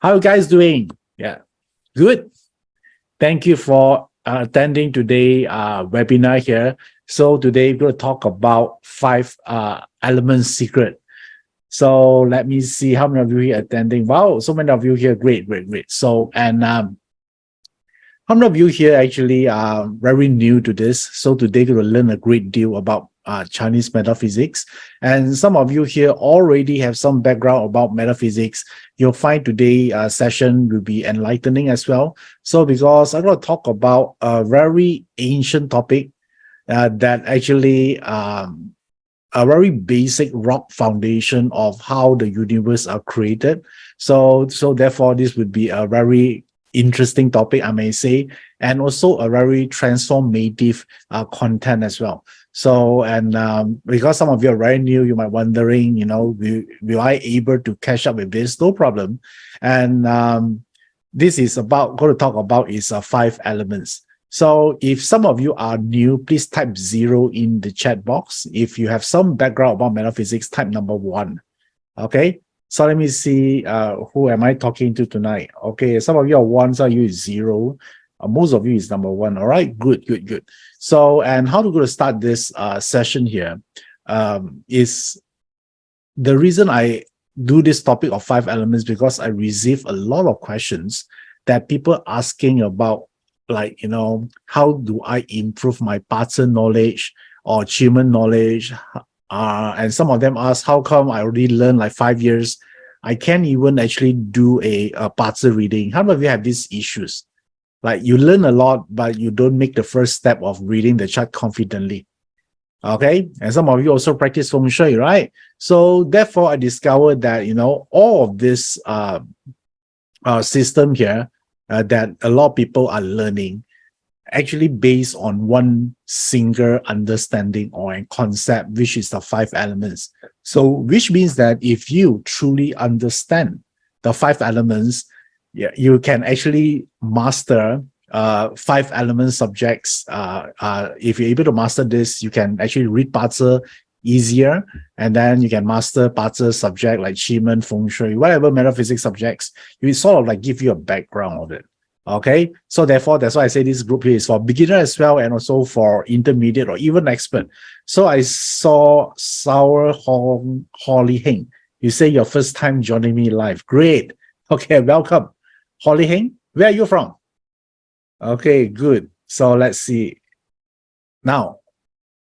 How you guys doing? Yeah, good. Thank you for attending today webinar here. So today we're going to talk about five elements secret. So let me see how many of you here attending. Wow, so many of you here. Great, great, great. So how many of you here actually are very new to this? So today we're going to learn a great deal about Chinese metaphysics. And some of you here already have some background about metaphysics. You'll find today's session will be enlightening as well. So because I'm going to talk about a very ancient topic that actually a very basic rock foundation of how the universe are created. So therefore, this would be a very interesting topic, I may say, and also a very transformative content as well. So, and because some of you are very new, you might wondering, will I able to catch up with this? No problem. And this is going to talk about is five elements. So if some of you are new, please type 0 in the chat box. If you have some background about metaphysics, type number 1. Okay. So let me see who am I talking to tonight. Okay, some of you are 1, some of you is 0. Most of you is number 1. All right, good, good, good. So, and how we're going to start this session here is the reason I do this topic of 5 elements because I receive a lot of questions that people asking about, like, how do I improve my pattern knowledge or achievement knowledge? And some of them ask, how come I already learned like 5 years? I can't even actually do a pattern reading. How many of you have these issues? Like you learn a lot, but you don't make the first step of reading the chart confidently. Okay. And some of you also practice feng shui, right? So therefore I discovered that, all of this system here that a lot of people are learning actually based on one single understanding or a concept, which is the 5 elements. So, which means that if you truly understand the 5 elements, you can actually master 5 element subjects. If you're able to master this, you can actually read Pazi easier, and then you can master Pazi subject like Qi, Feng Shui, whatever metaphysics subjects. You sort of like give you a background of it. Okay, so therefore, that's why I say this group here is for beginner as well, and also for intermediate or even expert. So I saw Sour Holly Heng. You say your first time joining me live. Great. Okay, welcome. Holly Heng, where are you from? Okay, good. So let's see. Now,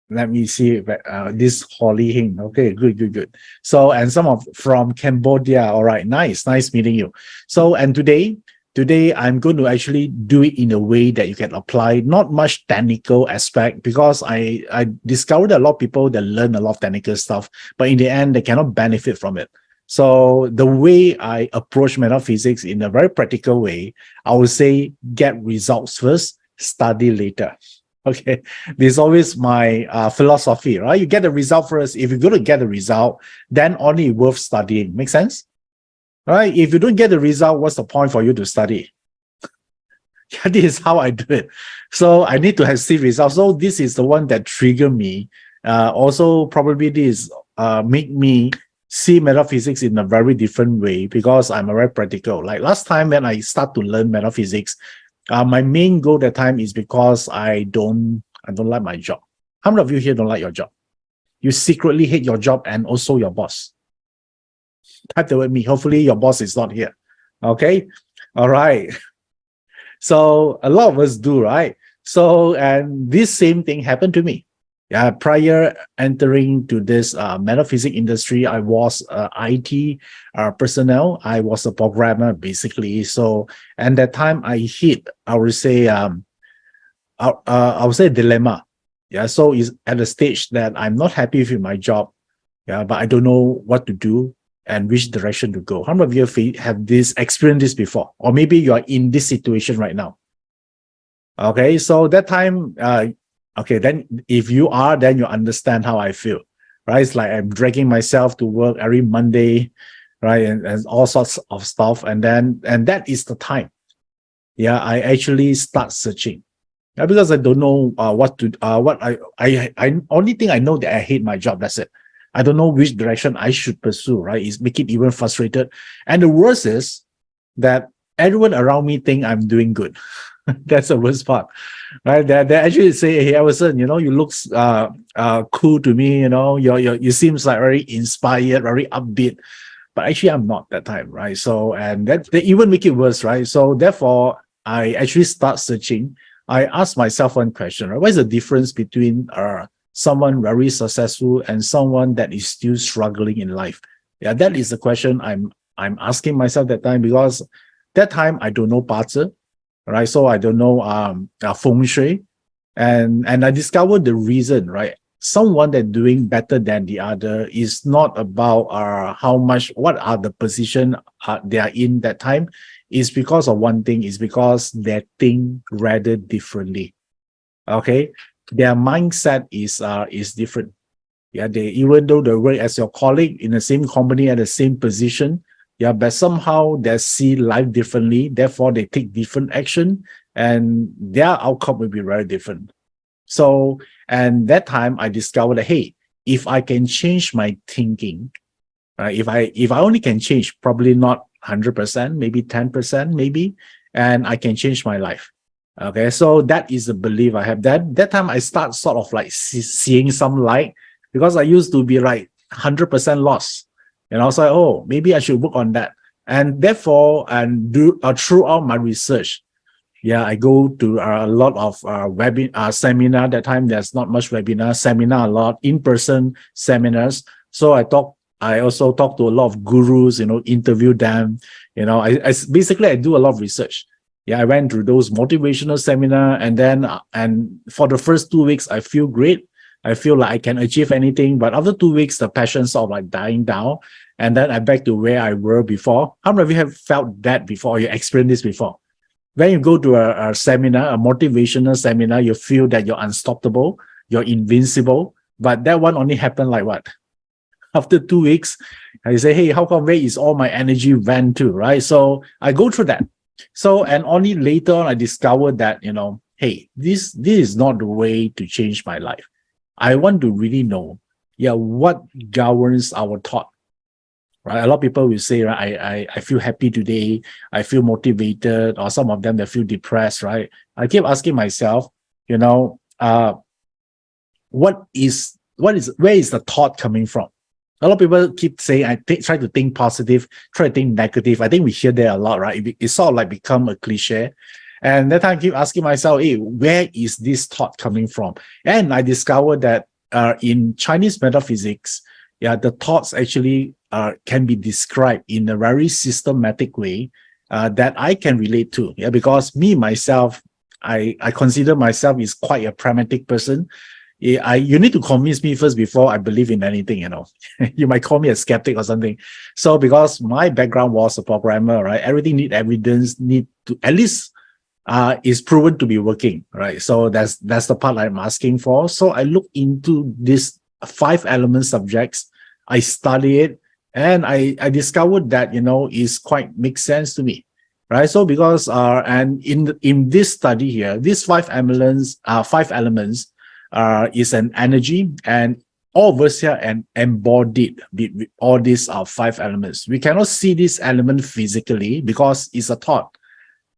let me see this Holly Heng. Okay, good, good, good. So, and some of from Cambodia. All right, nice meeting you. So, and today I'm going to actually do it in a way that you can apply not much technical aspect, because I discovered a lot of people that learn a lot of technical stuff, but in the end, they cannot benefit from it. So the way I approach metaphysics in a very practical way, I would say get results first, study later. Okay, this is always my philosophy, right? You get the result first. If you're going to get the result, then only worth studying. Make sense? All right, if you don't get the result, what's the point for you to study? Yeah, this is how I do it. So I need to have see results. So this is the one that triggered me. Also, probably this make me see metaphysics in a very different way, because I'm very practical. Like last time when I start to learn metaphysics, my main goal that time is because I don't like my job. How many of you here don't like your job? You secretly hate your job and also your boss. Type that with me. Hopefully your boss is not here. Okay. All right. So a lot of us do, right? So, and this same thing happened to me. Yeah, prior entering to this metaphysics industry, I was IT personnel. I was a programmer basically. So, and that time I hit, I would say dilemma. Yeah, so it's at a stage that I'm not happy with my job. Yeah, but I don't know what to do and which direction to go. How many of you have experienced this before? Or maybe you are in this situation right now. Okay, so that time, okay, then if you are, then you understand how I feel, right? It's like I'm dragging myself to work every Monday, right? And all sorts of stuff. And that is the time. Yeah, I actually start searching. Yeah, because I don't know only thing I know that I hate my job. That's it. I don't know which direction I should pursue, right? It's make it even frustrated. And the worst is, that everyone around me think I'm doing good. That's the worst part, right? They actually say, "Hey, Iverson, you look cool to me. You seems like very inspired, very upbeat." But actually, I'm not that type, right? So, and that they even make it worse, right? So, therefore, I actually start searching. I ask myself one question, right? What is the difference between someone very successful and someone that is still struggling in life? Yeah, that is the question I'm asking myself that time, because that time I don't know 八字, right? So I don't know feng shui, and I discovered the reason, right? Someone that doing better than the other is not about how much, what are the position they are in that time. Is because of one thing, is because they think rather differently. Okay, their mindset is different. Yeah, they, even though they work as your colleague in the same company at the same position, yeah, but somehow they see life differently. Therefore, they take different action, and their outcome will be very different. So, and that time I discovered that, hey, if I can change my thinking, right? If I only can change, probably not 100%, maybe 10%, maybe, and I can change my life. Okay, so that is the belief I have. That time I start sort of like seeing some light, because I used to be like 100% lost, and I was like, oh, maybe I should work on that. And therefore, and do throughout my research, yeah, I go to a lot of seminar. That time there's not much webinar, seminar, a lot in-person seminars. So I also talk to a lot of gurus, interview them. I basically I do a lot of research. Yeah, I went through those motivational seminar, and then and for the first 2 weeks, I feel great. I feel like I can achieve anything. But after 2 weeks, the passion sort of like dying down, and then I back to where I were before. How many of you have felt that before? Or you experienced this before? When you go to a seminar, a motivational seminar, you feel that you're unstoppable, you're invincible. But that one only happened like what? After 2 weeks, I say, hey, how come where is all my energy went to, right? So I go through that. So, and only later on, I discovered that, hey, this is not the way to change my life. I want to really know, yeah, what governs our thought, right? A lot of people will say, right, I feel happy today, I feel motivated, or some of them they feel depressed, right? I keep asking myself, where is the thought coming from? A lot of people keep saying, try to think positive, try to think negative. I think we hear that a lot, right? It's sort of like become a cliche. And that time I keep asking myself, hey, where is this thought coming from? And I discovered that in Chinese metaphysics, yeah, the thoughts actually can be described in a very systematic way that I can relate to. Yeah, because me, myself, I consider myself is quite a pragmatic person. You need to convince me first before I believe in anything, You might call me a skeptic or something. So because my background was a programmer, right? Everything need evidence, need to at least is proven to be working, right? So that's the part I'm asking for. So I look into this 5 element subjects, I study it, and I discovered that is quite makes sense to me, right? So because and in this study here, these 5 elements is an energy, and all of us here and embodied all these are 5 elements. We cannot see this element physically because it's a thought,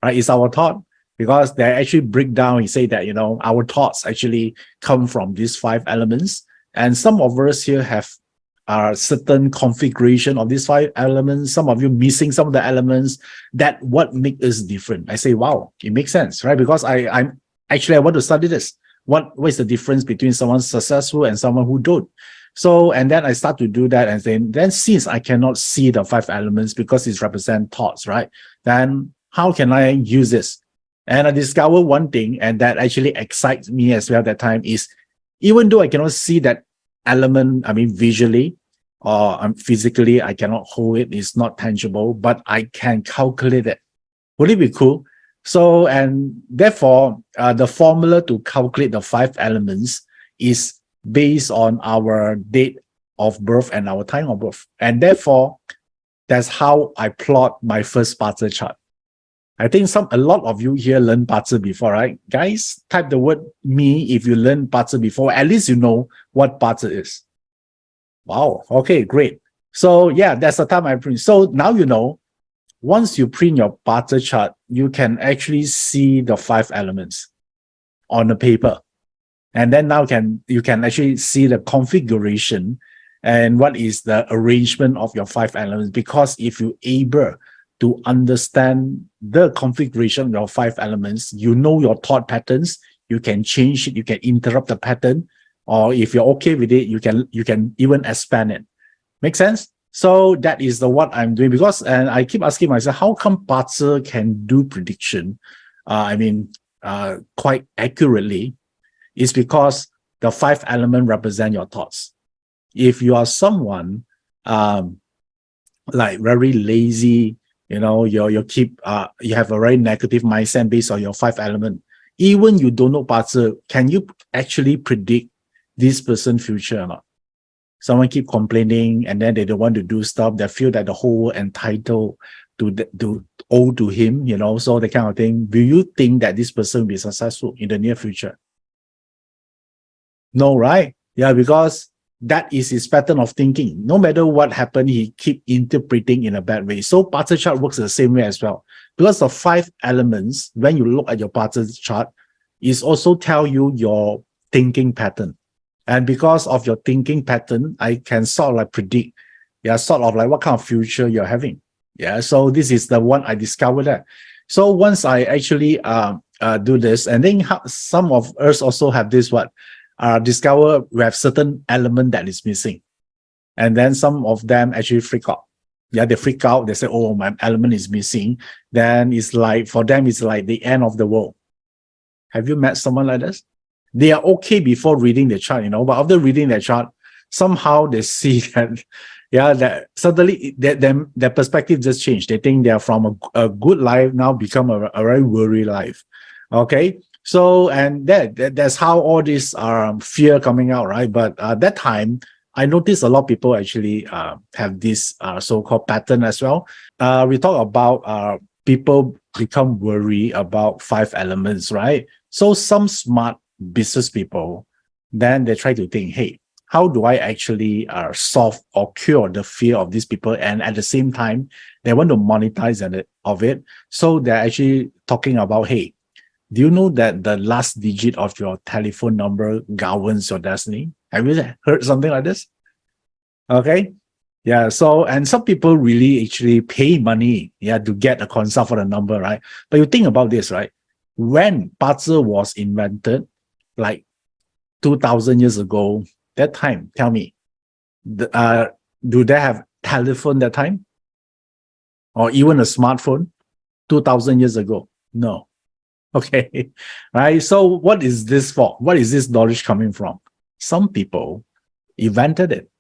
right? It's our thought, because they actually break down. He say that our thoughts actually come from these 5 elements, and some of us here have certain configuration of these 5 elements. Some of you missing some of the elements. That what make us different. I say, wow, it makes sense, right? Because I want to study this. What is the difference between someone successful and someone who don't? So, and then I start to do that, and then since I cannot see the 5 elements because it represent thoughts, right? Then how can I use this? And I discovered one thing, and that actually excites me as well. That time is, even though I cannot see that element, I mean visually or physically, I cannot hold it. It's not tangible, but I can calculate it. Would it be cool? So, and therefore, the formula to calculate the 5 elements is based on our date of birth and our time of birth. And therefore, that's how I plot my first Bazi chart. I think a lot of you here learned Bazi before, right? Guys, type the word me if you learned Bazi before. At least you know what Bazi is. Wow. Okay, great. So yeah, that's the time I print. So now you know once you print your barter chart, you can actually see the 5 elements on the paper. And then now you can actually see the configuration and what is the arrangement of your 5 elements. Because if you're able to understand the configuration of your 5 elements, you know your thought patterns, you can change it, you can interrupt the pattern, or if you're okay with it, you can even expand it. Make sense? So that is what I'm doing, because, and I keep asking myself, how come barter can do prediction? Quite accurately. Is because the 5 elements represent your thoughts. If you are someone like very lazy, you have a very negative mindset based on your 5 elements. Even you don't know barter, can you actually predict this person's future or not? Someone keep complaining and then they don't want to do stuff. They feel that the whole world entitled to owe to him, so the kind of thing. Do you think that this person will be successful in the near future? No, right? Yeah, because that is his pattern of thinking. No matter what happened, he keep interpreting in a bad way. So barter chart works the same way as well. Because the 5 elements, when you look at your barter chart, is also tell you your thinking pattern. And because of your thinking pattern, I can sort of like predict, sort of like what kind of future you're having. Yeah, so this is the one I discovered that. So once I actually do this, and then some of us also have this discover we have certain element that is missing. And then some of them actually freak out. Yeah, they freak out. They say, oh, my element is missing. Then it's like, for them, it's like the end of the world. Have you met someone like this? They are okay before reading the chart, but after reading the chart, somehow they see that, that suddenly their perspective just changed. They think they are from a good life now become a very worry life. Okay. So, and that's how all this fear coming out, right? But that time, I noticed a lot of people actually have this so-called pattern as well. We talk about people become worried about 5 elements, right? So some smart business people, then they try to think, hey, how do I actually solve or cure the fear of these people? And at the same time, they want to monetize of it. So they're actually talking about, hey, do you know that the last digit of your telephone number governs your destiny? Have you heard something like this? Okay. Yeah. So, and some people really actually pay money, to get a consult for the number, right? But you think about this, right? When barter was invented, like 2,000 years ago, that time, tell me, do they have telephone that time? Or even a smartphone 2,000 years ago? No. Okay, right? So what is this for? What is this knowledge coming from? Some people invented it,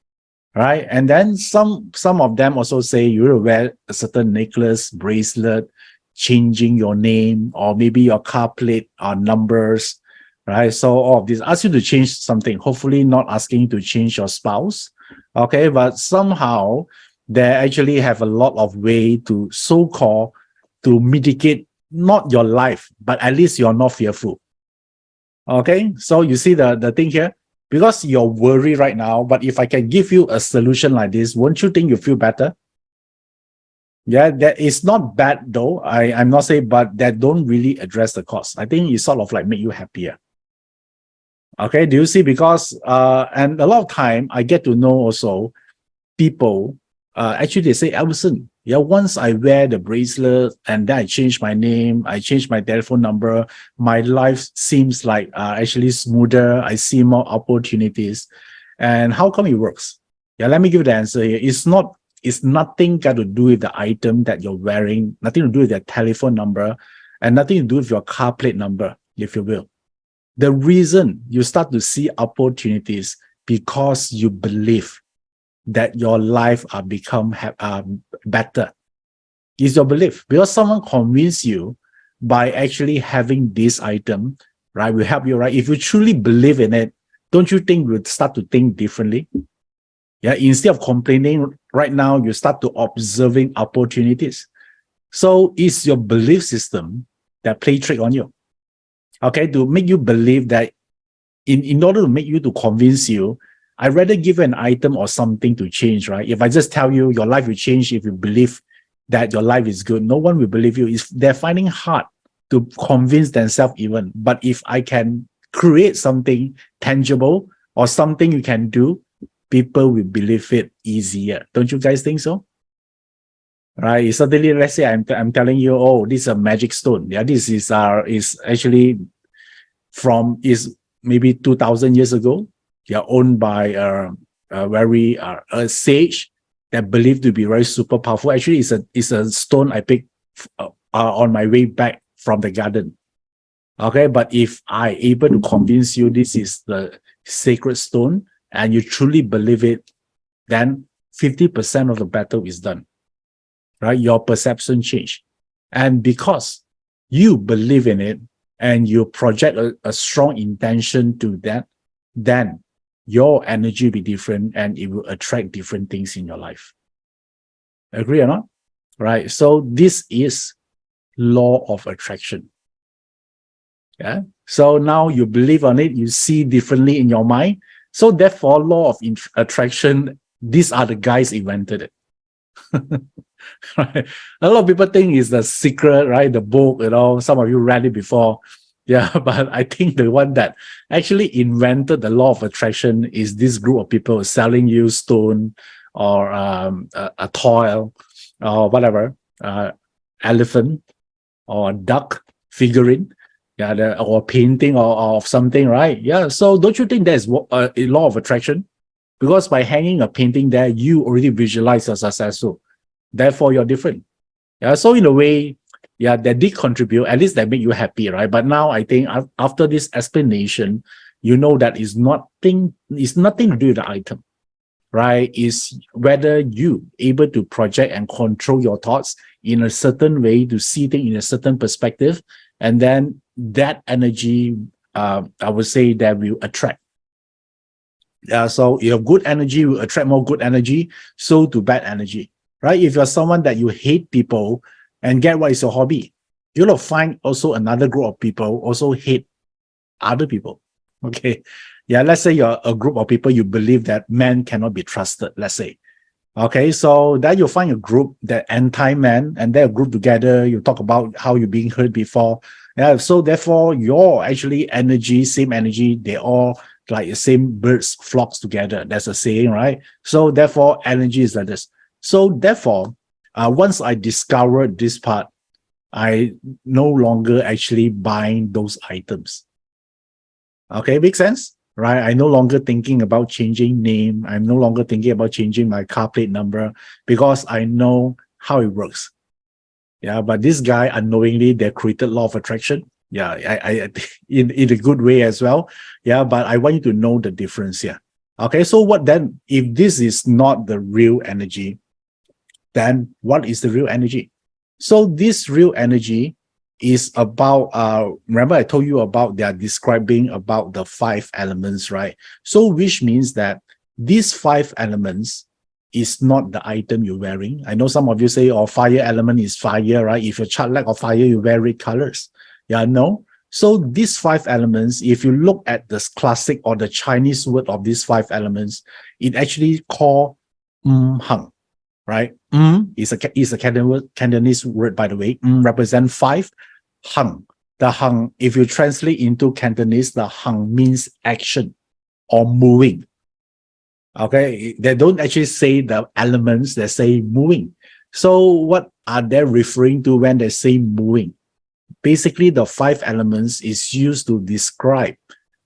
right? And then some of them also say you wear a certain necklace, bracelet, changing your name, or maybe your car plate or numbers, right? So all of this ask you to change something, hopefully not asking you to change your spouse, okay? But somehow they actually have a lot of way to so-called to mitigate not your life, but at least you're not fearful. Okay, so you see the thing here, because you're worried right now, but if I can give you a solution like this, won't you think you feel better? Yeah, that is not bad though. I'm not saying, but that don't really address the cause. I think it sort of like make you happier. Okay, do you see? Because and a lot of time I get to know also people actually they say, Iverson, once I wear the bracelet and then I change my name, I change my telephone number, my life seems like actually smoother. I see more opportunities. And how come it works? Let me give you the answer here. It's nothing got to do with the item that you're wearing, nothing to do with your telephone number, and nothing to do with your car plate number, if you will. The reason you start to see opportunities because you believe that your life become better. Is your belief. Because someone convinced you by actually having this item, right, will help you, right? If you truly believe in it, don't you think you would start to think differently? Yeah, instead of complaining right now, you start to observing opportunities. So it's your belief system that play trick on you. Okay, to make you believe that in order to make you to convince you, I'd rather give you an item or something to change, right? If I just tell you your life will change if you believe that your life is good. No one will believe you. They're finding hard to convince themselves even. But if I can create something tangible or something you can do, people will believe it easier. Don't you guys think so? Right? Suddenly, let's say I'm telling you, oh, this is a magic stone. Yeah, this is actually is maybe 2,000 years ago. Yeah, owned by a very a sage that believed to be very super powerful. Actually, it's a stone I picked on my way back from the garden. Okay, but if I able to convince you this is the sacred stone and you truly believe it, then 50% of the battle is done. Right? Your perception change. And because you believe in it and you project a strong intention to that, then your energy will be different and it will attract different things in your life. Agree or not? Right? So this is law of attraction. Yeah. So now you believe on it, you see differently in your mind. So therefore, law of attraction, these are the guys invented it. Right? A lot of people think it's the secret, right? The book, some of you read it before. Yeah, but I think the one that actually invented the law of attraction is this group of people selling you stone or a toy or whatever, elephant or duck figurine, yeah, or painting or of something, right? Yeah. So don't you think there's a law of attraction? Because by hanging a painting there, you already visualize you're successful. Therefore, you're different. Yeah. So in a way, yeah, that did contribute. At least that make you happy, right? But now I think after this explanation, you know that it's nothing to do with the item, right? Is whether you able to project and control your thoughts in a certain way to see things in a certain perspective, and then that energy, I would say, that will attract. So you have good energy, you attract more good energy. So do bad energy, right? If you're someone that you hate people, and get what is your hobby, you'll find also another group of people also hate other people. Okay. Yeah, let's say you're a group of people you believe that men cannot be trusted, let's say. Okay, so then you'll find a group that anti-man, and they're group together. You talk about how you're being hurt before. Yeah, so therefore your actually energy, same energy, they all like the same birds flocks together. That's a saying, right? So therefore energy is like this. So therefore, once I discovered this part, I no longer actually buying those items. Okay, makes sense, right? I'm no longer thinking about changing name. I'm no longer thinking about changing my car plate number because I know how it works. Yeah, but this guy unknowingly they created law of attraction. Yeah, I in a good way as well. Yeah, but I want you to know the difference here. Okay, so what then? If this is not the real energy, then what is the real energy? So this real energy is about, remember I told you about, they are describing about the 5 elements, right? So which means that these 5 elements is not the item you're wearing. I know some of you say, oh, fire element is fire, right? If your chart lack of fire, you wear red colors. Yeah, no. So these 5 elements, if you look at the classic or the Chinese word of these 5 elements, it actually called hang. Right? Is a Cantonese word, by the way. Represent 5. Hang. The hang, if you translate into Cantonese, the hang means action or moving. Okay? They don't actually say the elements, they say moving. So what are they referring to when they say moving? Basically, the 5 elements is used to describe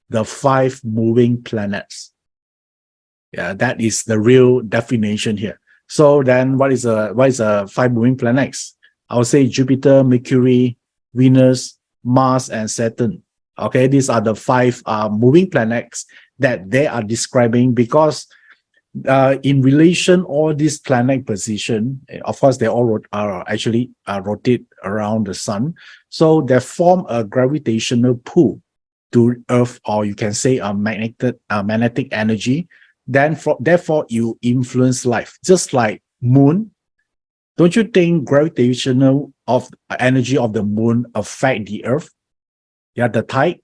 the 5 moving planets. Yeah, that is the real definition here. So then what is a 5 moving planets? I would say Jupiter, Mercury, Venus, Mars, and Saturn. Okay, these are the 5 moving planets that they are describing because in relation all these planet position, of course, they all are actually rotate around the sun. So they form a gravitational pull to Earth, or you can say a magnetic energy. Then therefore you influence life, just like moon. Don't you think gravitational of energy of the moon affect the Earth? Yeah, the tide,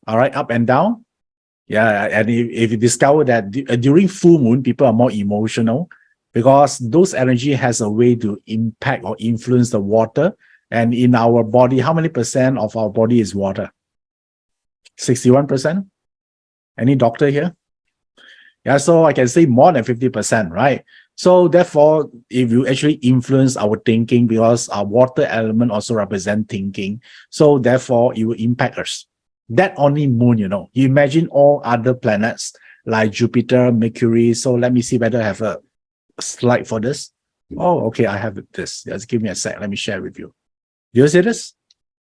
all right, up and down. Yeah, and if you discover that during full moon, people are more emotional, because those energy has a way to impact or influence the water. And in our body, how many percent of our body is water? 61%? Any doctor here? Yeah, so I can say more than 50%, right? So therefore, if you actually influence our thinking, because our water element also represent thinking, so therefore it will impact us. That only moon, you imagine all other planets like Jupiter, Mercury. So let me see whether I have a slide for this. Oh, okay, I have this. Just give me a sec. Let me share with you. Do you see this?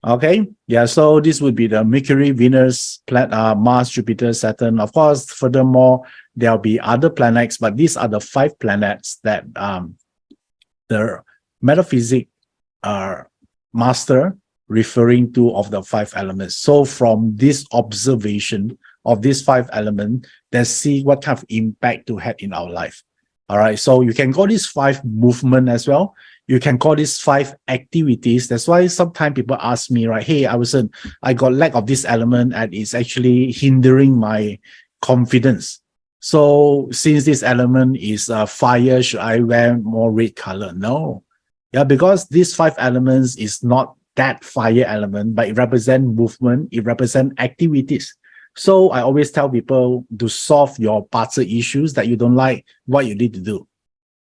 Okay, yeah, so this would be the Mercury, Venus, Mars, Jupiter, Saturn. Of course, furthermore, there'll be other planets, but these are the 5 planets that the metaphysics master referring to of the 5 elements. So from this observation of these 5 elements, let's see what kind of impact to have in our life. All right, so you can call this 5 movement as well. You can call this 5 activities. That's why sometimes people ask me, right, hey, I got lack of this element and it's actually hindering my confidence. So since this element is fire, should I wear more red color? No. Yeah, because these 5 elements is not that fire element, but it represents movement, it represents activities. So I always tell people to solve your puzzle issues that you don't like, what you need to do.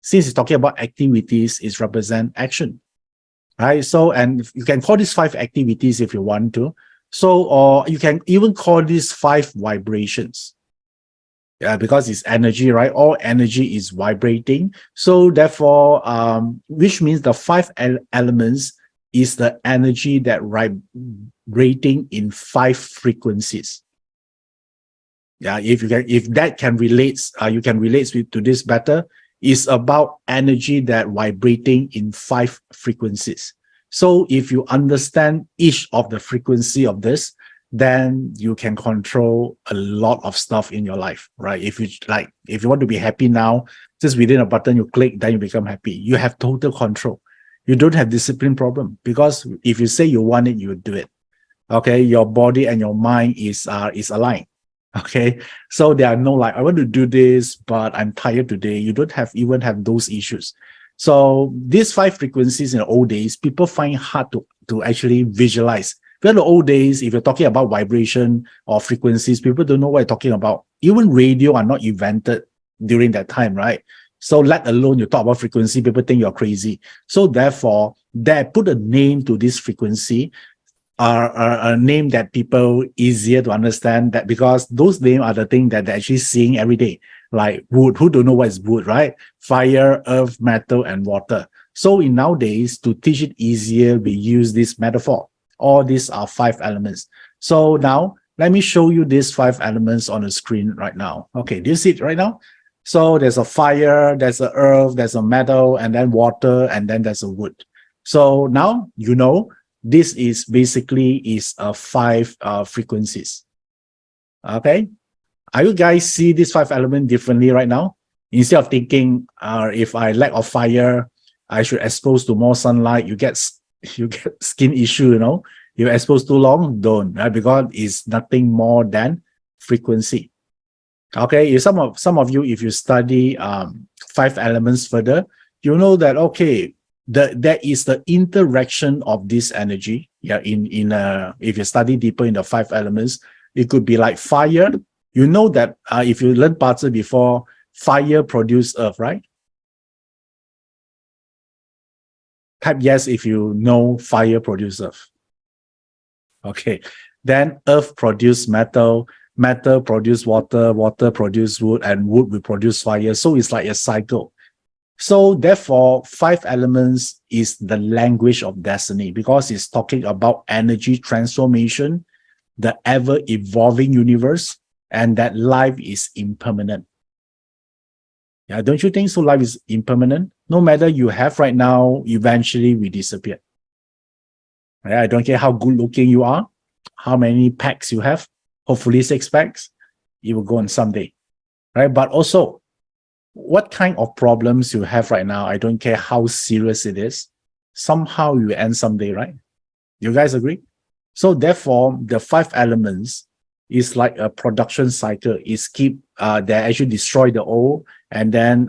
Since it's talking about activities, it represents action, right? So, and you can call these 5 activities if you want to. So, or you can even call these 5 vibrations. Yeah, because it's energy, right? All energy is vibrating. So therefore, which means the 5 elements is the energy that vibrating in 5 frequencies. Yeah, if that can relate, you can relate to this better. Is about energy that vibrating in 5 frequencies. So if you understand each of the frequency of this, then you can control a lot of stuff in your life, right? If you want to be happy now, just within a button you click, then you become happy. You have total control. You don't have discipline problem, because if you say you want it, you will do it. Okay, your body and your mind is aligned. Okay, so there are no like, I want to do this, but I'm tired today. You don't even have those issues. So these 5 frequencies in the old days, people find hard to actually visualize. But in the old days, if you're talking about vibration or frequencies, people don't know what you're talking about. Even radio are not invented during that time, right? So let alone you talk about frequency, people think you're crazy. So therefore, they put a name to this frequency, a name that people easier to understand, that because those names are the thing that they're actually seeing every day, like wood. Who don't know what is wood, right? Fire, earth, metal, and water. So in nowadays, to teach it easier, we use this metaphor. All these are 5 elements. So now let me show you these 5 elements on the screen right now. Okay, do you see it right now? So there's a fire, there's a earth, there's a metal, and then water, and then there's a wood. So now you know this is basically a 5 frequencies. Okay, are you guys see these 5 elements differently right now? Instead of thinking, if I lack of fire, I should expose to more sunlight. You get skin issue. You expose too long, don't, right? Because it's nothing more than frequency. Okay, if some of you, if you study 5 elements further, you know that okay, there is the interaction of this energy. Yeah, if you study deeper in the 5 elements, it could be like fire. You know that if you learn puzzle before, fire produce earth, right? Type yes if you know fire produce earth. Okay, then earth produce metal, metal produce water, water produce wood, and wood will produce fire. So it's like a cycle. So therefore, 5 elements is the language of destiny, because it's talking about energy transformation, the ever-evolving universe, and that life is impermanent. Yeah, don't you think so? Life is impermanent. No matter you have right now, eventually we disappear. Yeah, I don't care how good looking you are, how many packs you have, hopefully 6 packs, you will go on someday. Right? But also, what kind of problems you have right now, I don't care how serious it is, somehow you end someday, right? You guys agree? So therefore, the 5 elements is like a production cycle. Is they actually destroy the old and then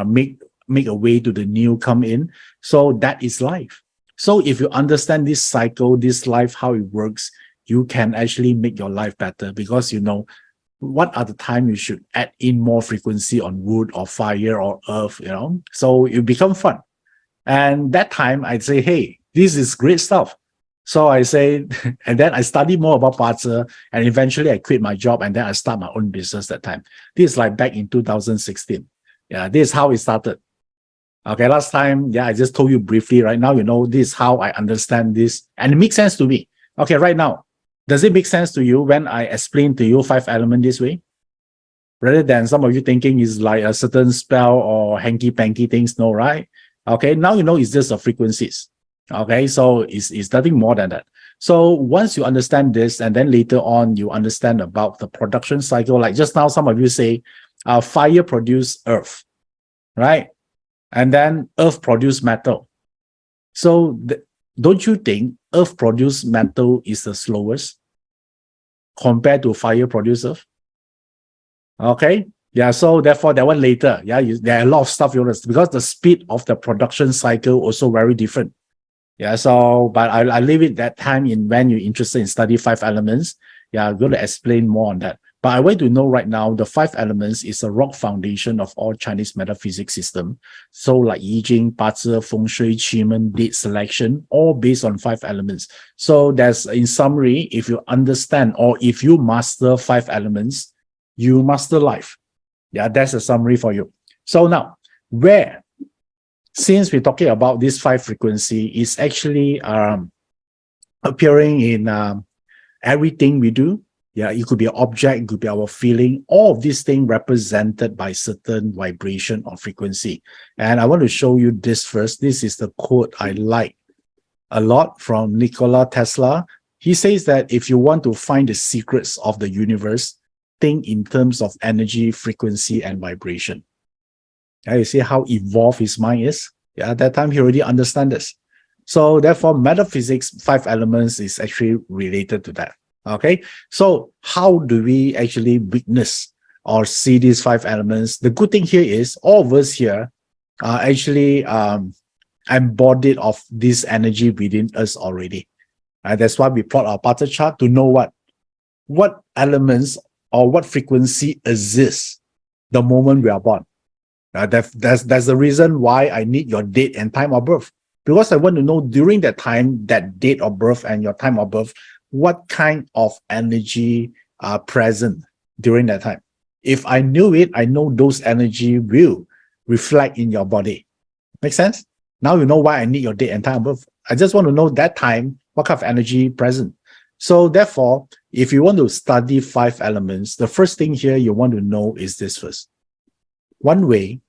make make a way to the new come in. So that is life. So if you understand this cycle, this life, how it works, you can actually make your life better, because you know what are the time you should add in more frequency on wood or fire or earth, you know, so it become fun. And that time I'd say, hey, this is great stuff. So I say, and then I study more about Bazi, and eventually I quit my job and then I start my own business that time. This is like back in 2016. Yeah, this is how it started. Okay, last time, yeah, I just told you briefly. Right now, you know, this is how I understand this, and it makes sense to me. Okay, right now, does it make sense to you when I explain to you 5 elements this way? Rather than some of you thinking is like a certain spell or hanky-panky things, no, right? Okay, now you know it's just a frequencies. Okay, so it's nothing more than that. So once you understand this, and then later on you understand about the production cycle, like just now some of you say, fire produce earth, right? And then earth produce metal. So don't you think earth produce metal is the slowest compared to fire produce earth? Okay, yeah, so therefore that one later, yeah, there are a lot of stuff you notice, because the speed of the production cycle also very different. Yeah, so but I leave it that time in when you're interested in study 5 elements. Yeah, I'm going to explain more on that. But I want to know right now, the 5 elements is a rock foundation of all Chinese metaphysics system. So like I Ching, Bazi, Feng Shui, Qigong, date selection, all based on 5 elements. So that's, in summary, if you understand or if you master 5 elements, you master life. Yeah, that's a summary for you. So now, since we're talking about this 5 frequency, is actually appearing in everything we do. Yeah, it could be an object, it could be our feeling. All of these things represented by certain vibration or frequency. And I want to show you this first. This is the quote I like a lot from Nikola Tesla. He says that if you want to find the secrets of the universe, think in terms of energy, frequency, and vibration. Yeah, you see how evolved his mind is? Yeah, at that time he already understands this. So therefore, metaphysics 5 elements is actually related to that. Okay, so how do we actually witness or see these 5 elements? The good thing here is all of us here are actually embodied of this energy within us already. That's why we plot our Bazi chart to know what elements or what frequency exists the moment we are born. That's the reason why I need your date and time of birth, because I want to know during that time, that date of birth and your time of birth, what kind of energy are present during that time. If I knew it, I know those energy will reflect in your body. Make sense? Now you know why I need your date and time of birth. I just want to know that time, what kind of energy present. So therefore, if you want to study 5 elements, the first thing here you want to know is this first. One way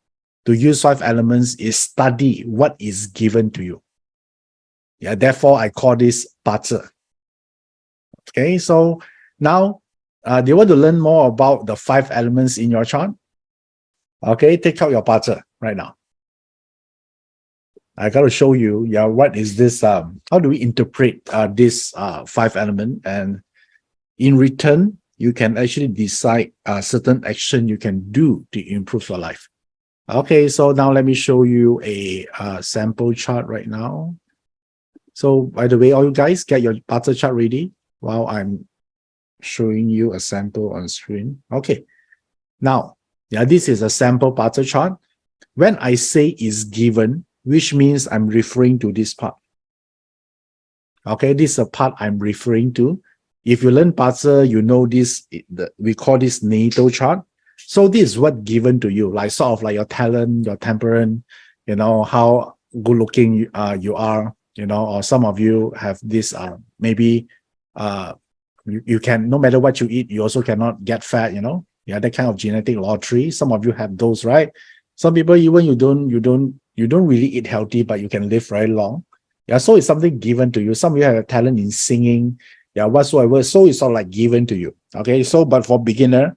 to use 5 elements is study what is given to you. Yeah, therefore I call this Bazi. Okay, so now do you want to learn more about the 5 elements in your chart? Okay, take out your Bazi right now. I got to show you, yeah, what is this, how do we interpret this 5 element, and in return, you can actually decide certain action you can do to improve your life. Okay, so now let me show you a sample chart right now. So by the way, all you guys get your Bazi chart ready while I'm showing you a sample on screen. Okay, now, yeah, this is a sample Bazi chart. When I say is given, which means I'm referring to this part. Okay, this is a part I'm referring to. If you learn Bazi, you know this, we call this natal chart. So this is what given to you, like sort of like your talent, your temperament, you know, how good looking you are, you know, or some of you have this, maybe you can, no matter what you eat, you also cannot get fat, you know, yeah, that kind of genetic lottery. Some of you have those, right? Some people, even you don't really eat healthy, but you can live very long. Yeah, so it's something given to you. Some of you have a talent in singing, yeah, whatsoever. So it's sort of like given to you. Okay, so but for beginner,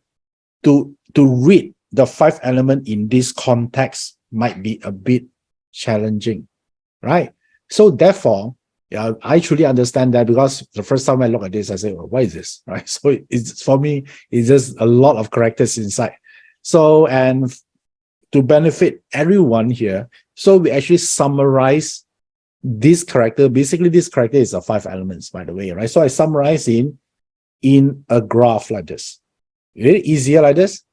to read the 5 elements in this context might be a bit challenging, right? So therefore, yeah, I truly understand that, because the first time I look at this, I say, well, what is this, right? So it's, for me, it's just a lot of characters inside. So, and to benefit everyone here, so we actually summarize this character. Basically, this character is the 5 elements, by the way, right? So I summarize in a graph like this. Really easier like this.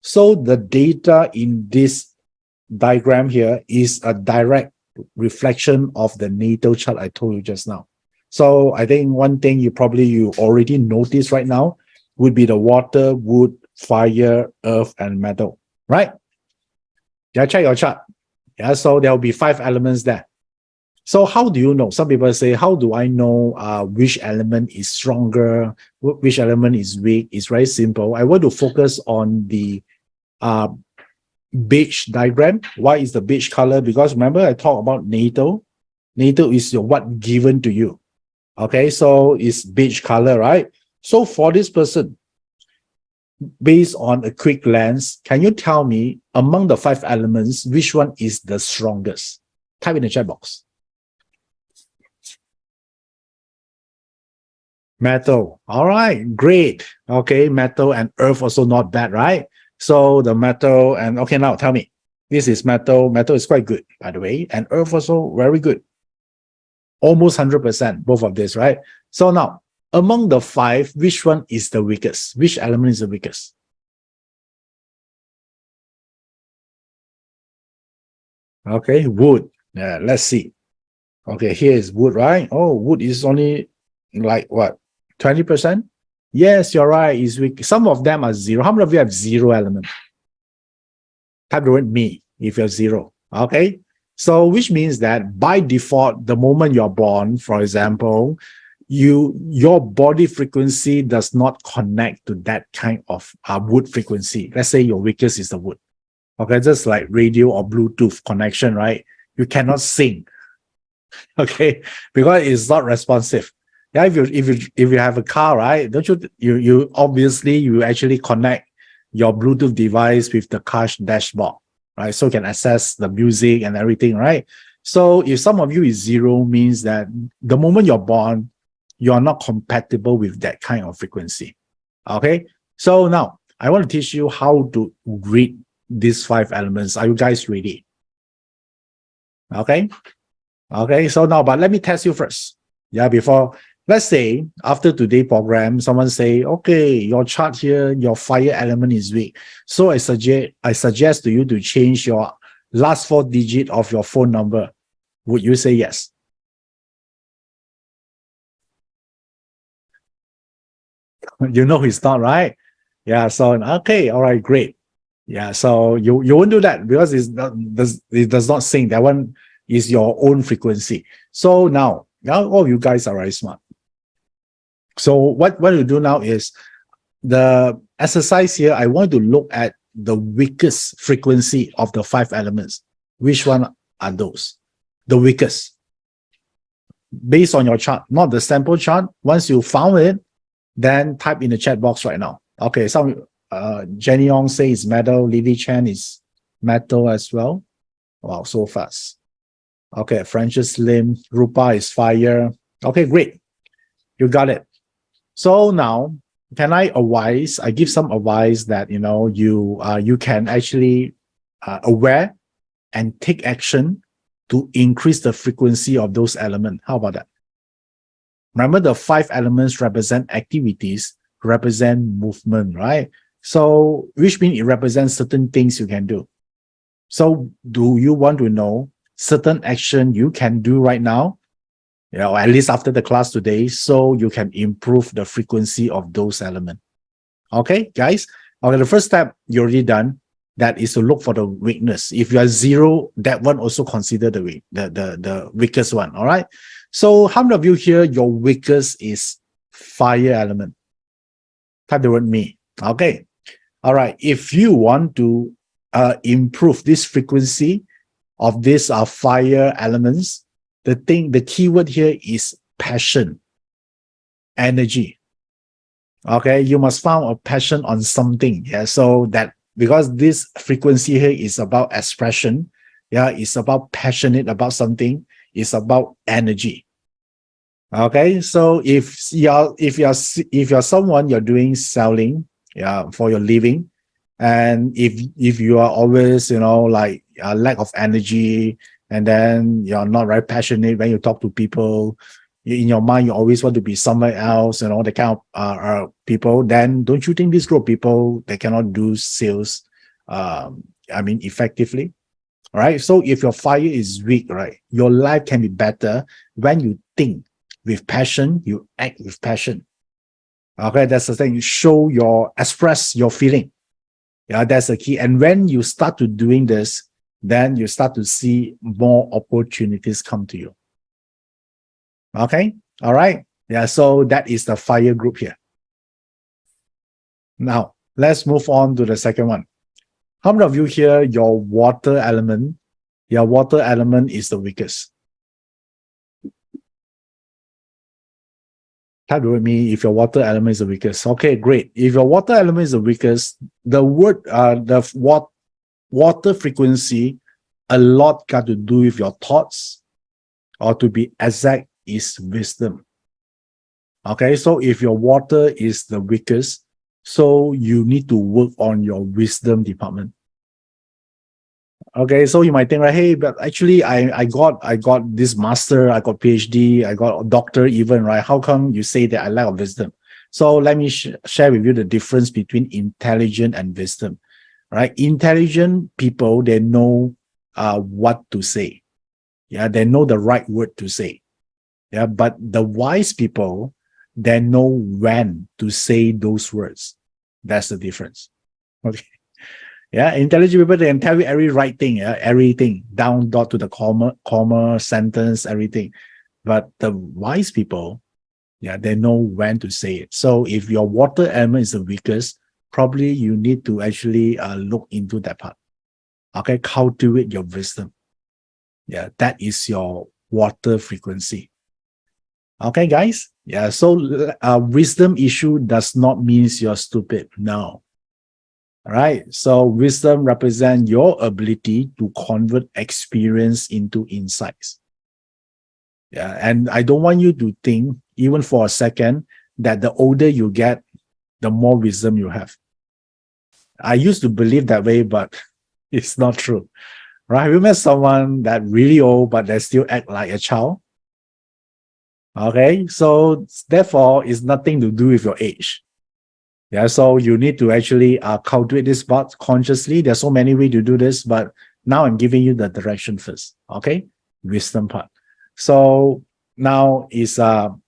So the data in this diagram here is a direct reflection of the natal chart I told you just now. So I think one thing you already noticed right now would be the water, wood, fire, earth, and metal, right? Yeah, check your chart. Yeah, so there will be 5 elements there. So how do you know? Some people say, how do I know which element is stronger, which element is weak? It's very simple. I want to focus on the beige diagram. Why is the beige color? Because remember I talked about natal. Natal is your what given to you. Okay, so it's beige color, right? So for this person, based on a quick glance, can you tell me among the 5 elements, which one is the strongest? Type in the chat box. Metal. All right, great. Okay, metal and earth also not bad, right? So the metal and okay, now tell me, this is metal. Metal is quite good, by the way, and earth also very good. Almost 100%, both of this, right? So now, among the 5, which one is the weakest? Which element is the weakest? Okay, wood. Yeah, let's see. Okay, here is wood, right? Oh, wood is only like what? 20%? Yes, you're right. It's weak. Some of them are 0. How many of you have 0 element? Type the word me if you're 0. Okay. So which means that by default, the moment you're born, for example, your body frequency does not connect to that kind of wood frequency. Let's say your weakest is the wood. Okay, just like radio or Bluetooth connection, right? You cannot sing. Okay, because it's not responsive. Yeah, if you have a car, right? Don't you obviously you actually connect your Bluetooth device with the car's dashboard, right? So you can access the music and everything, right? So if some of you is 0, means that the moment you're born, you're not compatible with that kind of frequency. Okay, so now I want to teach you how to read these 5 elements. Are you guys ready? Okay. Okay, so now, but let me test you first. Yeah, before, let's say after today's program, someone say, okay, your chart here, your fire element is weak. So I suggest to you to change your last 4 digits of your phone number. Would you say yes? You know it's not, right? Yeah, so okay, all right, great. Yeah, so you won't do that because it does not sync. That one is your own frequency. So now all you guys are very smart. So what you do now is the exercise here. I want to look at the weakest frequency of the 5 elements. Which one are those? The weakest. Based on your chart, not the sample chart. Once you found it, then type in the chat box right now. Okay, some Jenny Ong says metal. Lily Chan is metal as well. Wow, so fast. Okay, Francis Lim, Rupa is fire. Okay, great. You got it. So now, can I give some advice that, you can actually aware and take action to increase the frequency of those elements. How about that? Remember, the 5 elements represent activities, represent movement, right? So, which means it represents certain things you can do. So, do you want to know certain action you can do right now? Or at least after the class today, so you can improve the frequency of those elements. Okay, guys? Okay, the first step you already done. That is to look for the weakness. If you are 0, that one also consider the weakest one. All right. So how many of you here, your weakest is fire element? Type the word me. Okay. All right. If you want to improve this frequency of these fire elements, the keyword here is passion, energy. Okay. You must find a passion on something. Yeah. So that because this frequency here is about expression. Yeah. It's about passionate about something. It's about energy. Okay, so if you're someone you're doing selling, yeah, for your living, And if you are always, like a lack of energy, and then you're not very passionate when you talk to people, in your mind, you always want to be somewhere else, the kind of people, then don't you think this group of people, they cannot do sales, effectively? All right. So if your fire is weak, right, your life can be better when you think with passion, you act with passion. Okay, that's the thing. You express your feeling. Yeah, that's the key. And when you start to doing this, then you start to see more opportunities come to you. Okay. All right. Yeah. So that is the fire group here. Now let's move on to the second one. How many of you here, your water element is the weakest? Type with me if your water element is the weakest. Okay, great. If your water element is the weakest, the water frequency, a lot got to do with your thoughts, or to be exact, is wisdom. Okay, so if your water is the weakest, so you need to work on your wisdom department. Okay, so you might think, right, hey, but actually I got this master, I got PhD, I got a doctor even, right? How come you say that I lack of wisdom? So let me share with you the difference between intelligent and wisdom, right? Intelligent people, they know what to say. Yeah, they know the right word to say. Yeah, but the wise people, they know when to say those words. That's the difference. Okay. Yeah, intelligent people, they can tell you every right thing, everything, down dot to the comma, sentence, everything. But the wise people, yeah, they know when to say it. So if your water element is the weakest, probably you need to actually look into that part. Okay, cultivate your wisdom. Yeah, that is your water frequency. Okay, guys. Yeah, so wisdom issue does not mean you're stupid. No. All right. So wisdom represents your ability to convert experience into insights. Yeah. And I don't want you to think, even for a second, that the older you get, the more wisdom you have. I used to believe that way, but it's not true. Right? Have you met someone that really old, but they still act like a child? Okay. So therefore, it's nothing to do with your age. Yeah, so you need to actually cultivate this part consciously. There's so many ways to do this, but now I'm giving you the direction first. Okay, wisdom part. So now is so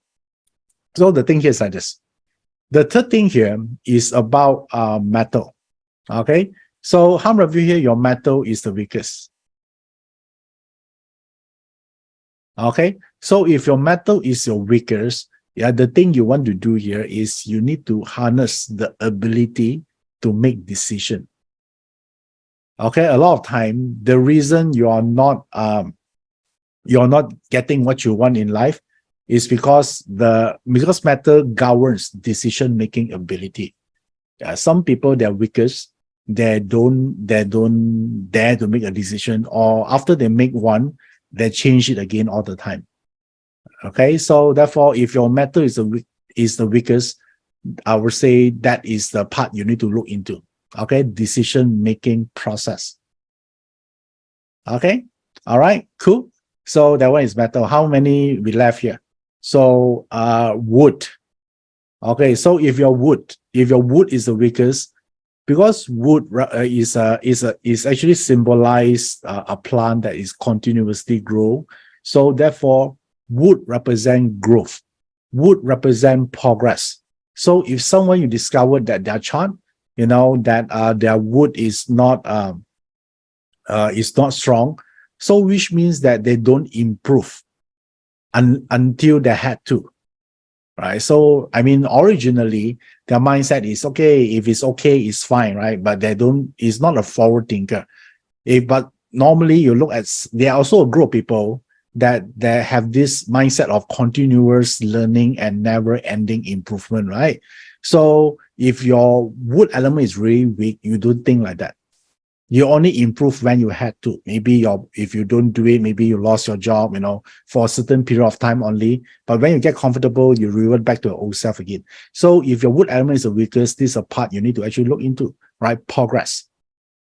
the thing here is like this. The third thing here is about metal. Okay, so how many of you here, your metal is the weakest? Okay, so if your metal is your weakest, yeah, the thing you want to do here is you need to harness the ability to make decision. Okay, a lot of time, the reason you're not getting what you want in life is because metal governs decision making ability. Some people, they're weakest, they don't dare to make a decision, or after they make one, they change it again all the time. Okay, so therefore, if your metal is the weakest, I would say that is the part you need to look into. Okay, decision making process. Okay, all right, cool. So that one is metal. How many we left here? So wood. Okay, so if your wood is the weakest, because wood is actually symbolize a plant that is continuously grow. So therefore, wood represent growth. Wood represent progress. So if someone you discover that their chart, that their wood is not strong, so which means that they don't improve until they had to. Right. So, I mean, originally, their mindset is okay. If it's okay, it's fine. Right. But it's not a forward thinker. But normally you look at, there are also a group of people that have this mindset of continuous learning and never ending improvement. Right. So if your wood element is really weak, you don't think like that. You only improve when you had to. Maybe if you don't do it, maybe you lost your job, for a certain period of time only. But when you get comfortable, you revert back to your old self again. So if your wood element is the weakest, this is a part you need to actually look into, right? Progress.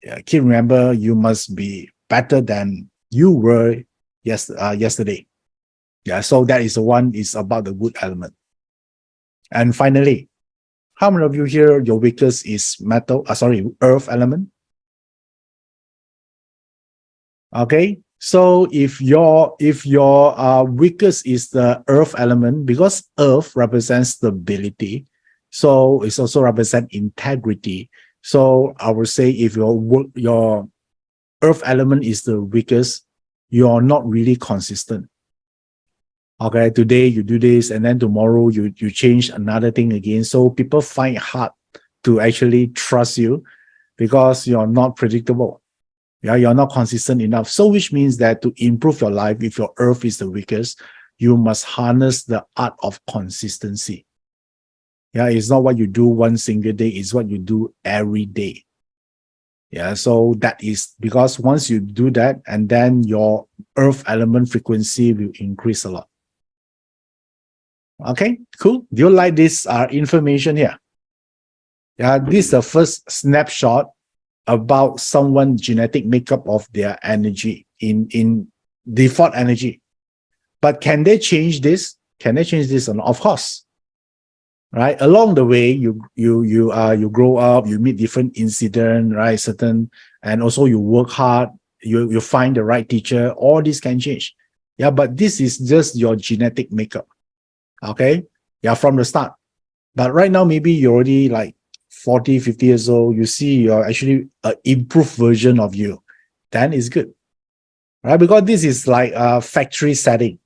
Yeah, keep remember, you must be better than you were yesterday. Yeah, so that is the one is about the wood element. And finally, how many of you here, your weakest is earth element? Okay, so if your weakest is the earth element, because earth represents stability, so it's also represent integrity. So I would say if your earth element is the weakest, you're not really consistent. Okay, today you do this, and then tomorrow you change another thing again. So people find it hard to actually trust you because you're not predictable. Yeah, you're not consistent enough. So which means that to improve your life, if your earth is the weakest, you must harness the art of consistency. Yeah, it's not what you do one single day, it's what you do every day. Yeah, so that is because once you do that, and then your earth element frequency will increase a lot. Okay, cool. Do you like this information here? Yeah, this is the first snapshot about someone's genetic makeup of their energy in default energy. But can they change this? Can they change this? Of course. Right, along the way, you grow up, you meet different incidents, right? And also you work hard, you find the right teacher. All this can change. Yeah, but this is just your genetic makeup. Okay, yeah, from the start. But right now, maybe you're already like 40, 50 years old. You see you're actually an improved version of you. Then it's good, right? Because this is like a factory setting.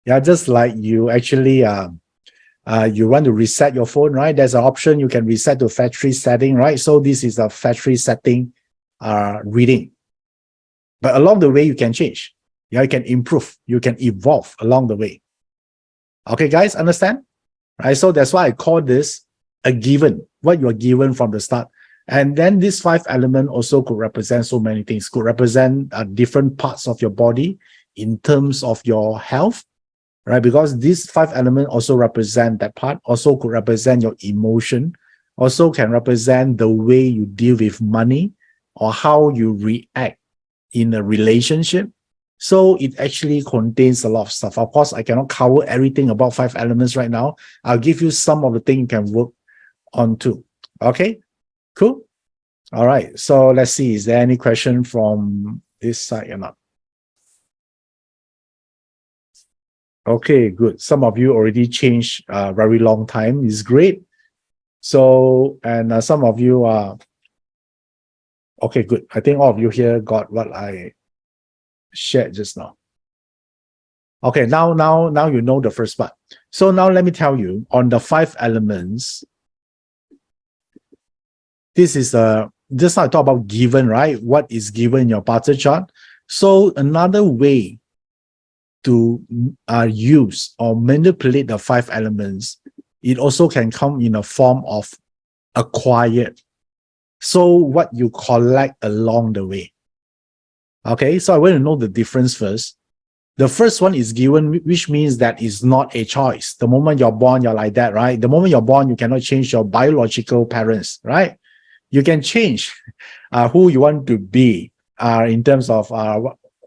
Yeah, just like you actually you want to reset your phone, right? There's an option you can reset to factory setting, right? So this is a factory setting reading. But along the way, you can change. Yeah, you can improve. You can evolve along the way. Okay, guys, understand? Right? So that's why I call this a given, what you're given from the start. And then this 5 element also could represent so many things, could represent different parts of your body in terms of your health, right? Because these 5 elements also represent that part, also could represent your emotion, also can represent the way you deal with money or how you react in a relationship. So it actually contains a lot of stuff. Of course, I cannot cover everything about 5 elements right now. I'll give you some of the things you can work on too. Okay, cool. All right, so let's see. Is there any question from this side or not? Okay, good. Some of you already changed very long time. It's great. So, and some of you are, okay, good. I think all of you here got what I shared just now. Okay, now you know the first part. So now let me tell you on the 5 elements. This is just now I talk about given, right? What is given in your party chart. So another way to use or manipulate the 5 elements, it also can come in a form of acquired. So what you collect along the way. Okay, so I want to know the difference first. The first one is given, which means that it's not a choice. The moment you're born, you're like that, right? The moment you're born, you cannot change your biological parents, right? You can change who you want to be in terms of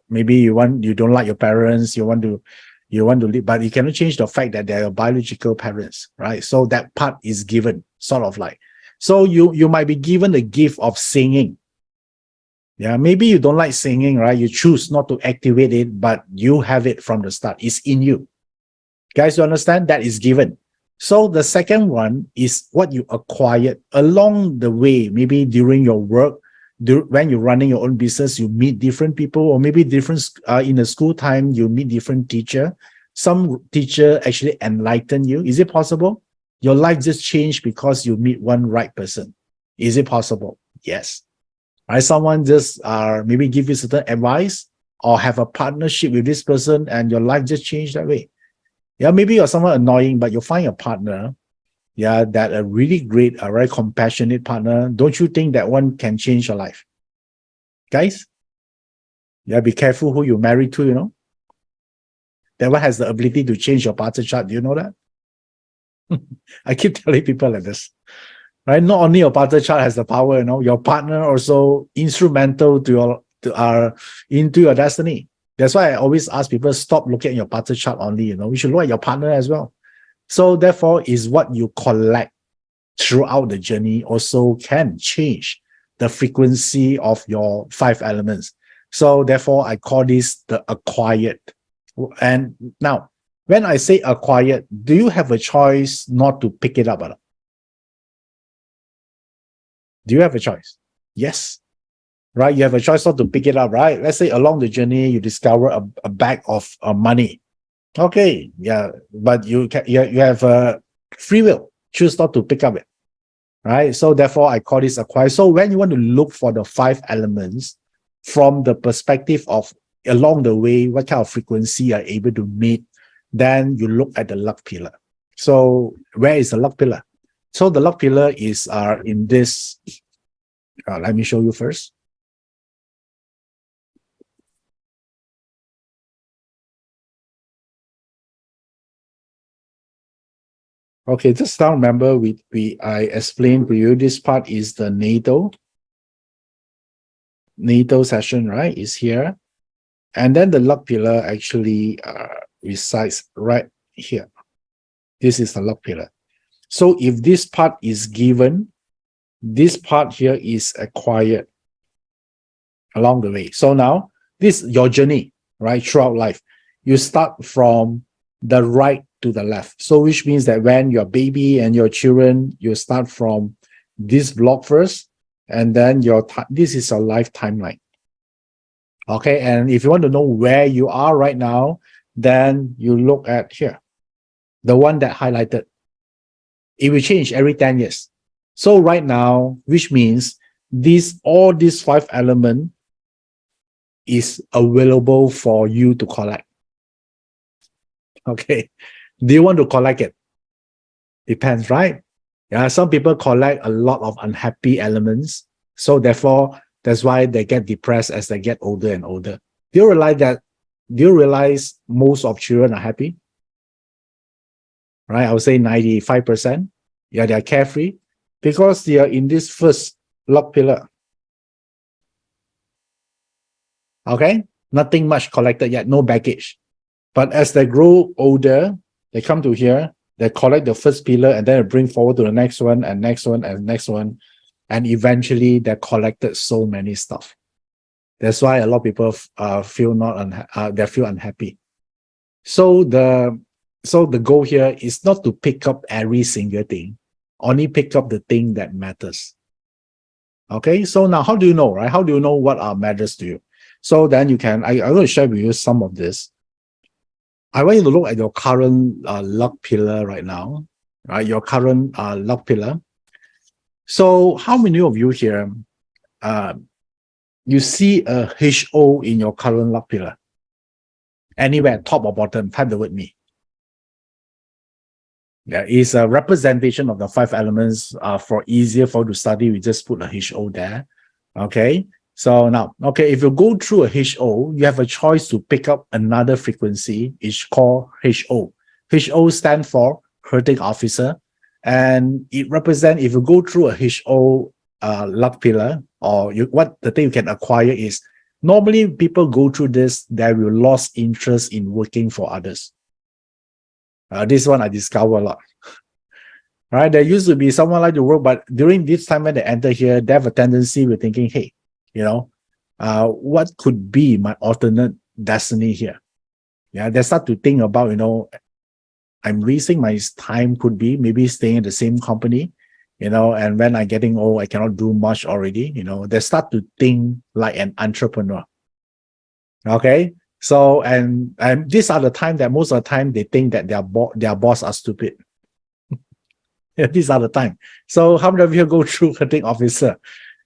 maybe you don't like your parents, you want to live, but you cannot change the fact that they're your biological parents, right? So that part is given, sort of like. So you might be given the gift of singing. Yeah, maybe you don't like singing, right? You choose not to activate it, but you have it from the start. It's in you. Guys, you understand? That is given. So the second one is what you acquired along the way, maybe during your work, when you're running your own business, you meet different people, or maybe different in the school time, you meet different teacher. Some teacher actually enlighten you. Is it possible? Your life just changed because you meet one right person. Is it possible? Yes. Right? Someone just maybe give you certain advice or have a partnership with this person and your life just changed that way. Yeah, maybe you're someone annoying, but you'll find a partner yeah, that a really great, a very compassionate partner, don't you think that one can change your life? Guys, yeah, be careful who you marry to, you know. That one has the ability to change your party chart. Do you know that? I keep telling people like this, right? Not only your party chart has the power, you know, your partner also instrumental to into your destiny. That's why I always ask people, stop looking at your party chart only, you know, you should look at your partner as well. So therefore, is what you collect throughout the journey also can change the frequency of your 5 elements. So therefore, I call this the acquired. And now, when I say acquired, do you have a choice not to pick it up? Do you have a choice? Yes. Right? You have a choice not to pick it up, right? Let's say along the journey, you discover a bag of money. Okay, yeah, but you have a free will. Choose not to pick up it, right? So therefore, I call this acquire. So when you want to look for the 5 elements from the perspective of along the way, what kind of frequency you are able to meet, then you look at the luck pillar. So where is the luck pillar? So the luck pillar is in this. Let me show you first. Okay, just now remember I explained to you this part is the natal session, right? Is here. And then the luck pillar actually resides right here. This is the luck pillar. So if this part is given, this part here is acquired along the way. So now this is your journey, right? Throughout life. You start from the right to the left. So which means that when you're baby and your children, you start from this block first, and then this is your life timeline. Okay, and if you want to know where you are right now, then you look at here, the one that highlighted. It will change every 10 years. So right now, which means all these 5 elements is available for you to collect. Okay. Do you want to collect it? Depends, right? Yeah, some people collect a lot of unhappy elements. So therefore, that's why they get depressed as they get older and older. Do you realize most of children are happy? Right? I would say 95%. Yeah, they are carefree because they are in this first luck pillar. Okay? Nothing much collected yet, no baggage. But as they grow older, they come to here, they collect the first pillar and then they bring forward to the next one and next one and next one. And eventually they collected so many stuff. That's why a lot of people feel unhappy. So the goal here is not to pick up every single thing, only pick up the thing that matters. Okay, so now how do you know, right? How do you know what matters to you? So then you can, I'm going to share with you some of this. I want you to look at your current luck pillar right now, right? Your current luck pillar. So how many of you here, you see a HO in your current luck pillar? Anywhere, top or bottom, type the word me. There is a representation of the 5 elements for easier for you to study. We just put a HO there. Okay. So now, okay, if you go through a HO, you have a choice to pick up another frequency. It's called HO. HO stands for hurting officer. And it represents, if you go through a HO luck pillar, or the thing you can acquire is, normally people go through this, they will lose interest in working for others. This one I discover a lot. Right? There used to be someone like to work, but during this time when they enter here, they have a tendency with thinking, hey, you know, what could be my alternate destiny here? Yeah, they start to think about, you know, I'm wasting my time, could be maybe staying in the same company, you know, and when I'm getting old, I cannot do much already, you know, they start to think like an entrepreneur. Okay. So, and these are the time that most of the time they think that their boss are stupid. Yeah, these are the time. So how many of you go through hurting officer?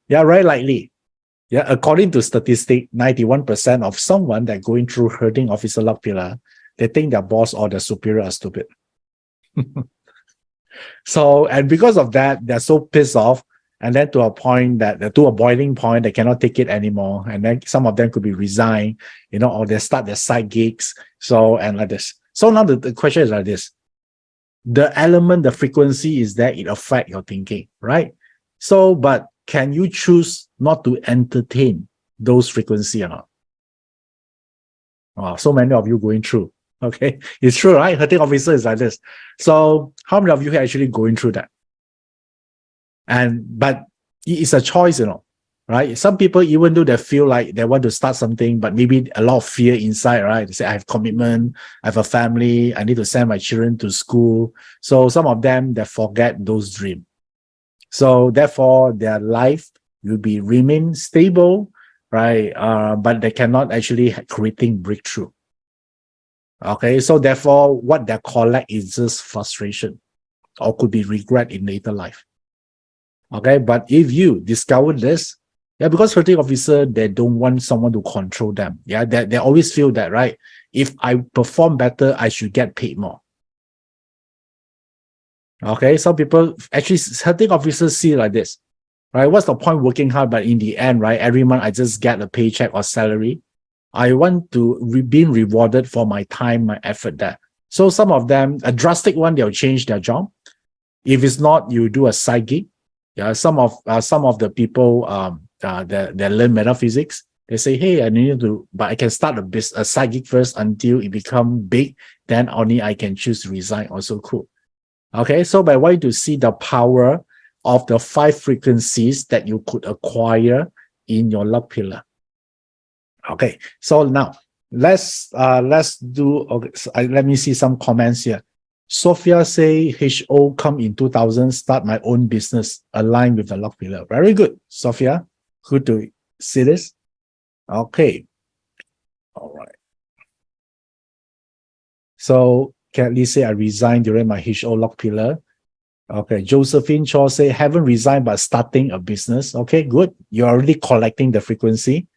Yeah, very likely. Yeah, according to statistic, 91% of someone that going through hurting officer luck pillar, they think their boss or their superior are stupid. So, and because of that, they're so pissed off. And then to a point that to a boiling point, they cannot take it anymore. And then some of them could be resigned, or they start their side gigs. So, and like this. So now the question is like this. The element, the frequency is that it affects your thinking, right? So, but can you choose not to entertain those frequency or not? Oh, so many of you going through. Okay. It's true, right? Hurting officer is like this. So how many of you are actually going through that? But it's a choice, right? Some people, even though they feel like they want to start something, but maybe a lot of fear inside, right? They say, I have commitment, I have a family, I need to send my children to school. So some of them, they forget those dreams. So therefore, their life will remain stable, right? But they cannot actually creating breakthrough. Okay, so therefore, what they collect is just frustration, or could be regret in later life. Okay, but if you discover this, because hurting officer, they don't want someone to control them. Yeah, they always feel that, right? If I perform better, I should get paid more. Okay, some people actually, hurting officers see like this, right? What's the point working hard, but in the end, right, every month I just get a paycheck or salary. I want to be rewarded for my time, my effort there. So some of them, a drastic one, they'll change their job. If it's not, you do a side gig. Yeah, some of the people that learn metaphysics, they say, hey, I need to, but I can start a side gig first until it become big. Then only I can choose to resign. Also cool. Okay, so by wanting to see the power of the 5 frequencies that you could acquire in your luck pillar. Okay, so now let's do. Okay, so let me see some comments here. Sophia say HO come in 2000, start my own business aligned with the luck pillar. Very good, Sophia. Good to see this. Okay. All right. So Kelly say I resigned during my HO luck pillar. Okay. Josephine Shaw say haven't resigned but starting a business. Okay, good. You're already collecting the frequency.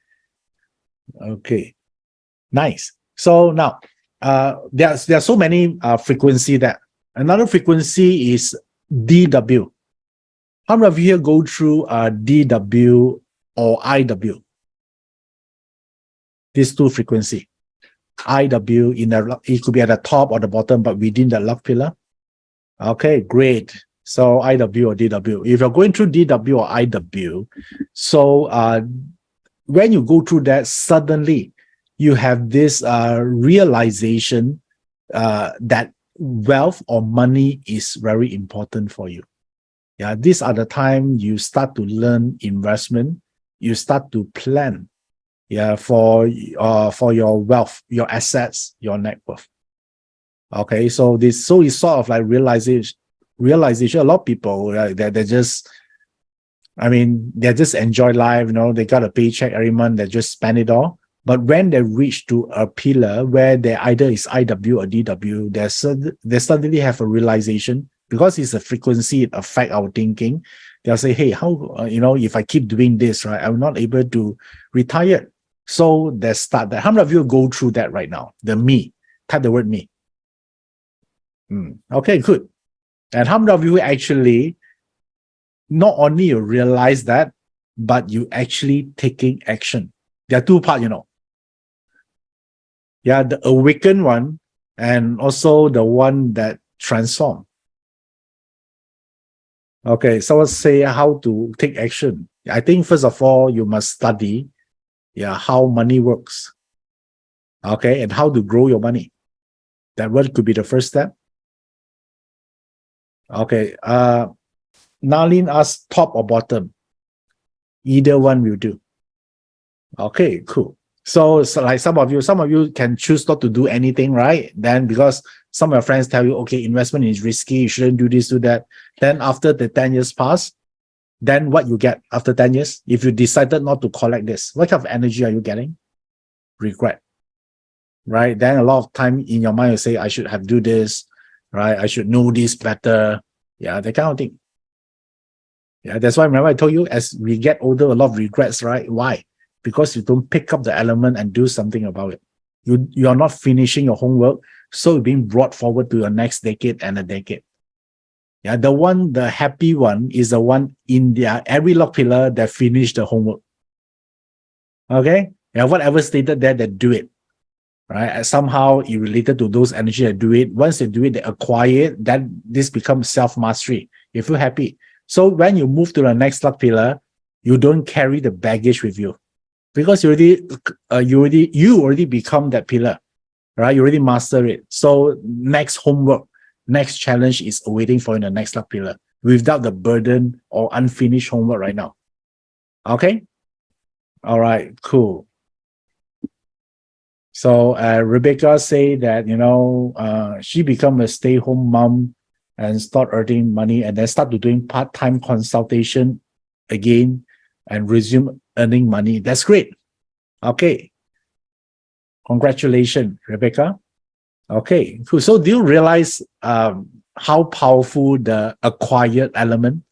Okay. Nice. So now there are so many frequency that another frequency is DW. How many of you here go through DW or IW? These two frequency. IW it could be at the top or the bottom, but within the luck pillar. Okay, great. So IW or DW. If you're going through DW or IW, so when you go through that, suddenly you have this realization that wealth or money is very important for you. Yeah, these are the time you start to learn investment. You start to plan, for your wealth, your assets, your net worth. Okay, so it's sort of like realization. A lot of people, they just, they just enjoy life. They got a paycheck every month. They just spend it all. But when they reach to a pillar where they either is IW or DW, they suddenly have a realization, because it's a frequency, it affects our thinking. They'll say, hey, how, if I keep doing this, right, I'm not able to retire. So they start that. How many of you go through that right now? The me. Type the word me. Okay, good. And how many of you actually, not only you realize that, but you actually taking action? There are two parts, Yeah, the awakened one, and also the one that transform. Okay, so let's say how to take action. I think first of all, you must study, how money works. Okay, and how to grow your money. That one could be the first step. Okay, Nalin asked top or bottom. Either one will do. Okay, cool. So like some of you can choose not to do anything, right? Then because some of your friends tell you, okay, investment is risky, you shouldn't do this, do that. Then after the 10 years pass, then what you get after 10 years? If you decided not to collect this, what kind of energy are you getting? Regret, right? Then a lot of time in your mind you say, I should have do this, right? I should know this better. Yeah, that kind of thing. Yeah, that's why remember I told you, as we get older, a lot of regrets, right? Why? Because you don't pick up the element and do something about it. You are not finishing your homework, so you're being brought forward to your next decade and a decade. Yeah, the happy one is the one in their every lock pillar that finished the homework. Okay? Yeah, whatever stated there, they do it. Right? And somehow it related to those energy that do it. Once they do it, they acquire it, then this becomes self-mastery. You feel happy. So when you move to the next lock pillar, you don't carry the baggage with you. Because you already become that pillar. Right? You already master it. So next homework, next challenge is awaiting for you in the next lock pillar without the burden or unfinished homework right now. Okay? All right, cool. So Rebecca say that, she become a stay-home mom and start earning money and then start to doing part-time consultation again and resume earning money. That's great. Okay. Congratulations, Rebecca. Okay, cool. So do you realize how powerful the acquired element,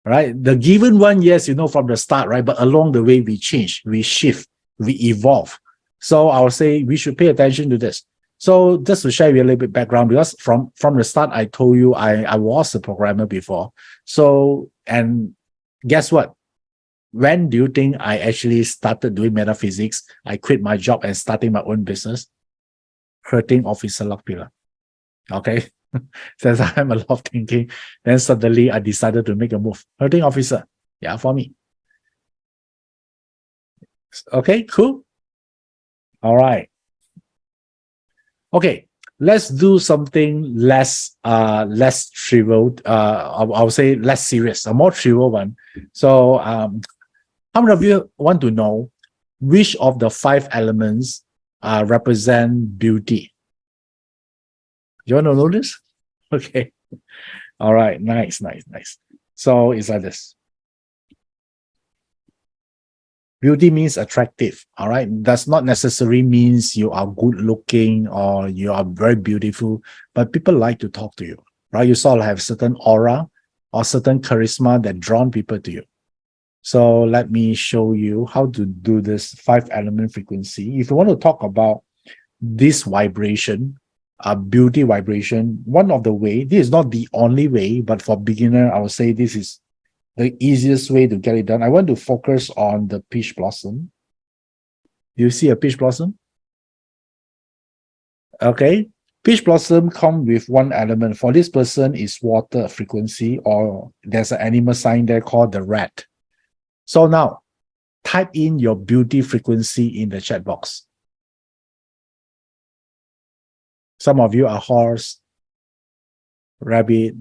right? The given one, yes, from the start, right? But along the way, we change, we shift, we evolve. So I'll say we should pay attention to this. So just to share with you a little bit background, because from the start, I told you I was a programmer before. So, and guess what? When do you think I actually started doing metaphysics? I quit my job and starting my own business. Hurting officer lock pillar. Okay. Since I have a lot of thinking, then suddenly I decided to make a move. Hurting officer. Yeah, for me. Okay, cool. All right. Okay, let's do something less trivial. I'll say less serious, a more trivial one. So how many of you want to know which of the 5 elements represent beauty? You want to know this? Okay. All right. Nice. So it's like this. Beauty means attractive. All right. Does not necessarily means you are good looking or you are very beautiful, but people like to talk to you, right? You sort of have certain aura or certain charisma that drawn people to you. So let me show you how to do this 5-element frequency. If you want to talk about this vibration, beauty vibration, one of the way, this is not the only way, but for beginner, I would say this is the easiest way to get it done. I want to focus on the peach blossom. You see a peach blossom? Okay. Peach blossom come with one element. For this person is water frequency, or there's an animal sign there called the rat. So now, type in your beauty frequency in the chat box. Some of you are horse, rabbit.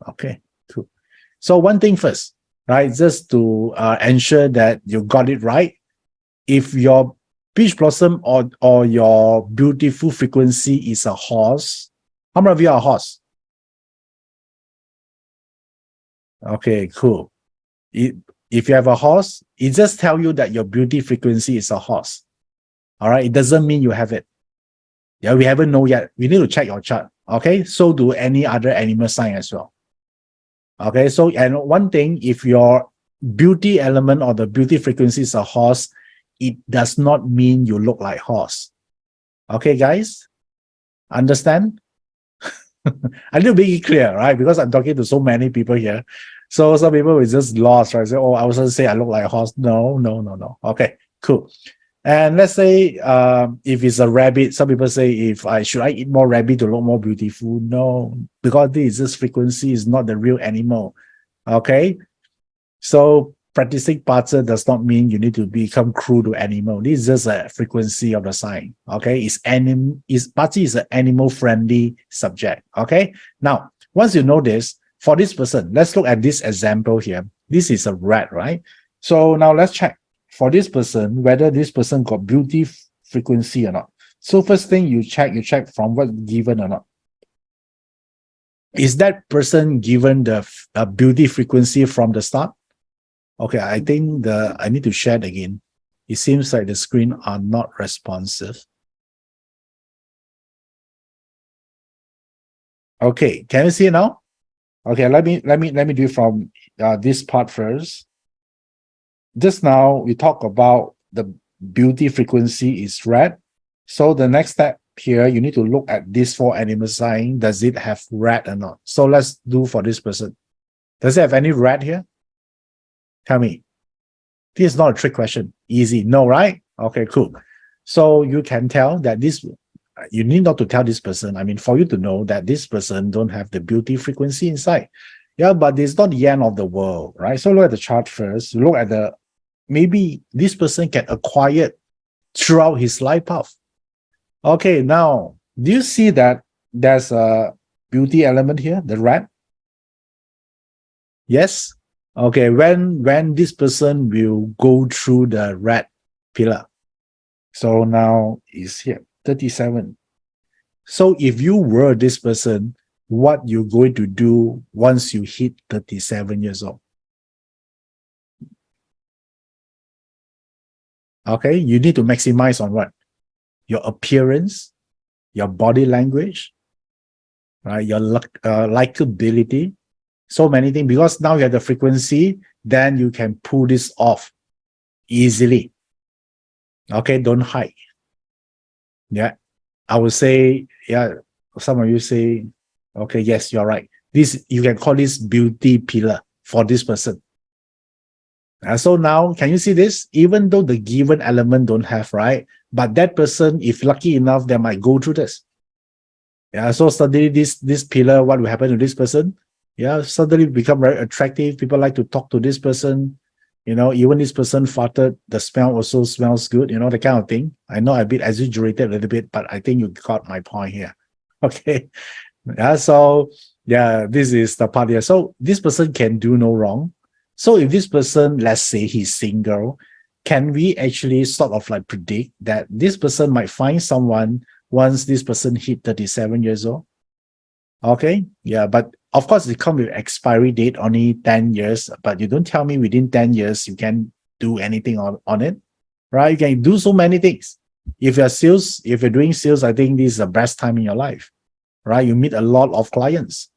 Okay, cool. So one thing first, right? Just to ensure that you got it right. If your peach blossom or your beautiful frequency is a horse, how many of you are a horse? Okay, cool. If you have a horse, it just tells you that your beauty frequency is a horse. All right, it doesn't mean you have it. Yeah, we haven't know yet. We need to check your chart. Okay, so do any other animal sign as well. Okay, so and one thing, if your beauty element or the beauty frequency is a horse, it does not mean you look like horse. Okay, guys? Understand? I need to be clear, right? Because I'm talking to so many people here. So some people will just lost, right? Say, oh, I was going to say I look like a horse. No. Okay, cool. And let's say if it's a rabbit, some people say should I eat more rabbit to look more beautiful? No, because this frequency is not the real animal. Okay, so practicing Pazi does not mean you need to become cruel to animal. This is just a frequency of the sign. Okay, Pazi is an animal friendly subject. Okay, now once you know this, for this person, let's look at this example here. This is a rat, right? So now let's check for this person, whether this person got beauty frequency or not. So first thing you check from what's given or not. Is that person given the beauty frequency from the start? Okay, I think I need to share it again. It seems like the screen are not responsive. Okay, can you see it now? Okay, let me do it from this part first. Just now we talk about the beauty frequency is red. So the next step here, you need to look at these 4 animal signs. Does it have rat or not? So let's do for this person. Does it have any rat here? Tell me. This is not a trick question. Easy. No, right? Okay, cool. So you can tell that this, you need not to tell this person. I mean, for you to know that this person don't have the beauty frequency inside. Yeah, but it's not the end of the world, right? So look at the chart first. Look at the, maybe this person can acquire it throughout his life path. Okay, now, do you see that there's a beauty element here, the rat? Yes? Okay, when this person will go through the rat pillar. So now is here, 37. So if you were this person, what you're going to do once you hit 37 years old? Okay, you need to maximize on what? Your appearance, your body language, right? Your likability, so many things. Because now you have the frequency, then you can pull this off easily. Okay, don't hide. Yeah, I would say, yeah, some of you say, okay, yes, you're right. This, you can call this beauty pillar for this person. So now, can you see this? Even though the given element don't have, right? But that person, if lucky enough, they might go through this. Yeah, so suddenly this pillar, what will happen to this person? Yeah, suddenly become very attractive. People like to talk to this person. You know, even this person farted, the smell also smells good, you know, the kind of thing. I know I a bit exaggerated a little bit, but I think you got my point here. Okay. Yeah, so yeah, this is the part here. So this person can do no wrong. So if this person, let's say he's single, can we actually sort of like predict that this person might find someone once this person hit 37 years old? Okay, yeah, but of course it comes with expiry date, only 10 years, but you don't tell me within 10 years you can do anything on it, right? You can do so many things. If you're doing sales, I think this is the best time in your life, right? You meet a lot of clients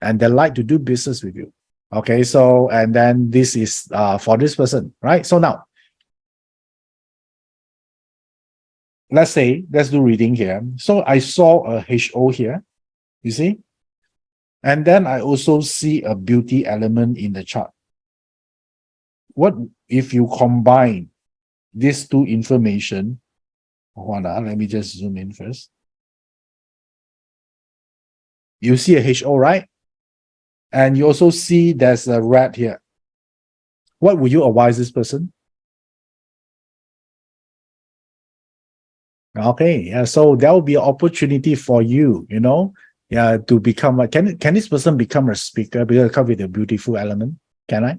and they like to do business with you. Okay, so, and then this is for this person, right? So now, let's do reading here. So I saw a HO here, you see? And then I also see a beauty element in the chart. What if you combine these two information? Hold on, let me just zoom in first. You see a HO, right? And you also see there's a rat here. What would you advise this person? Okay, yeah, so there will be an opportunity for you, you know, yeah, to become a, can this person become a speaker because it comes with a beautiful element? Can I?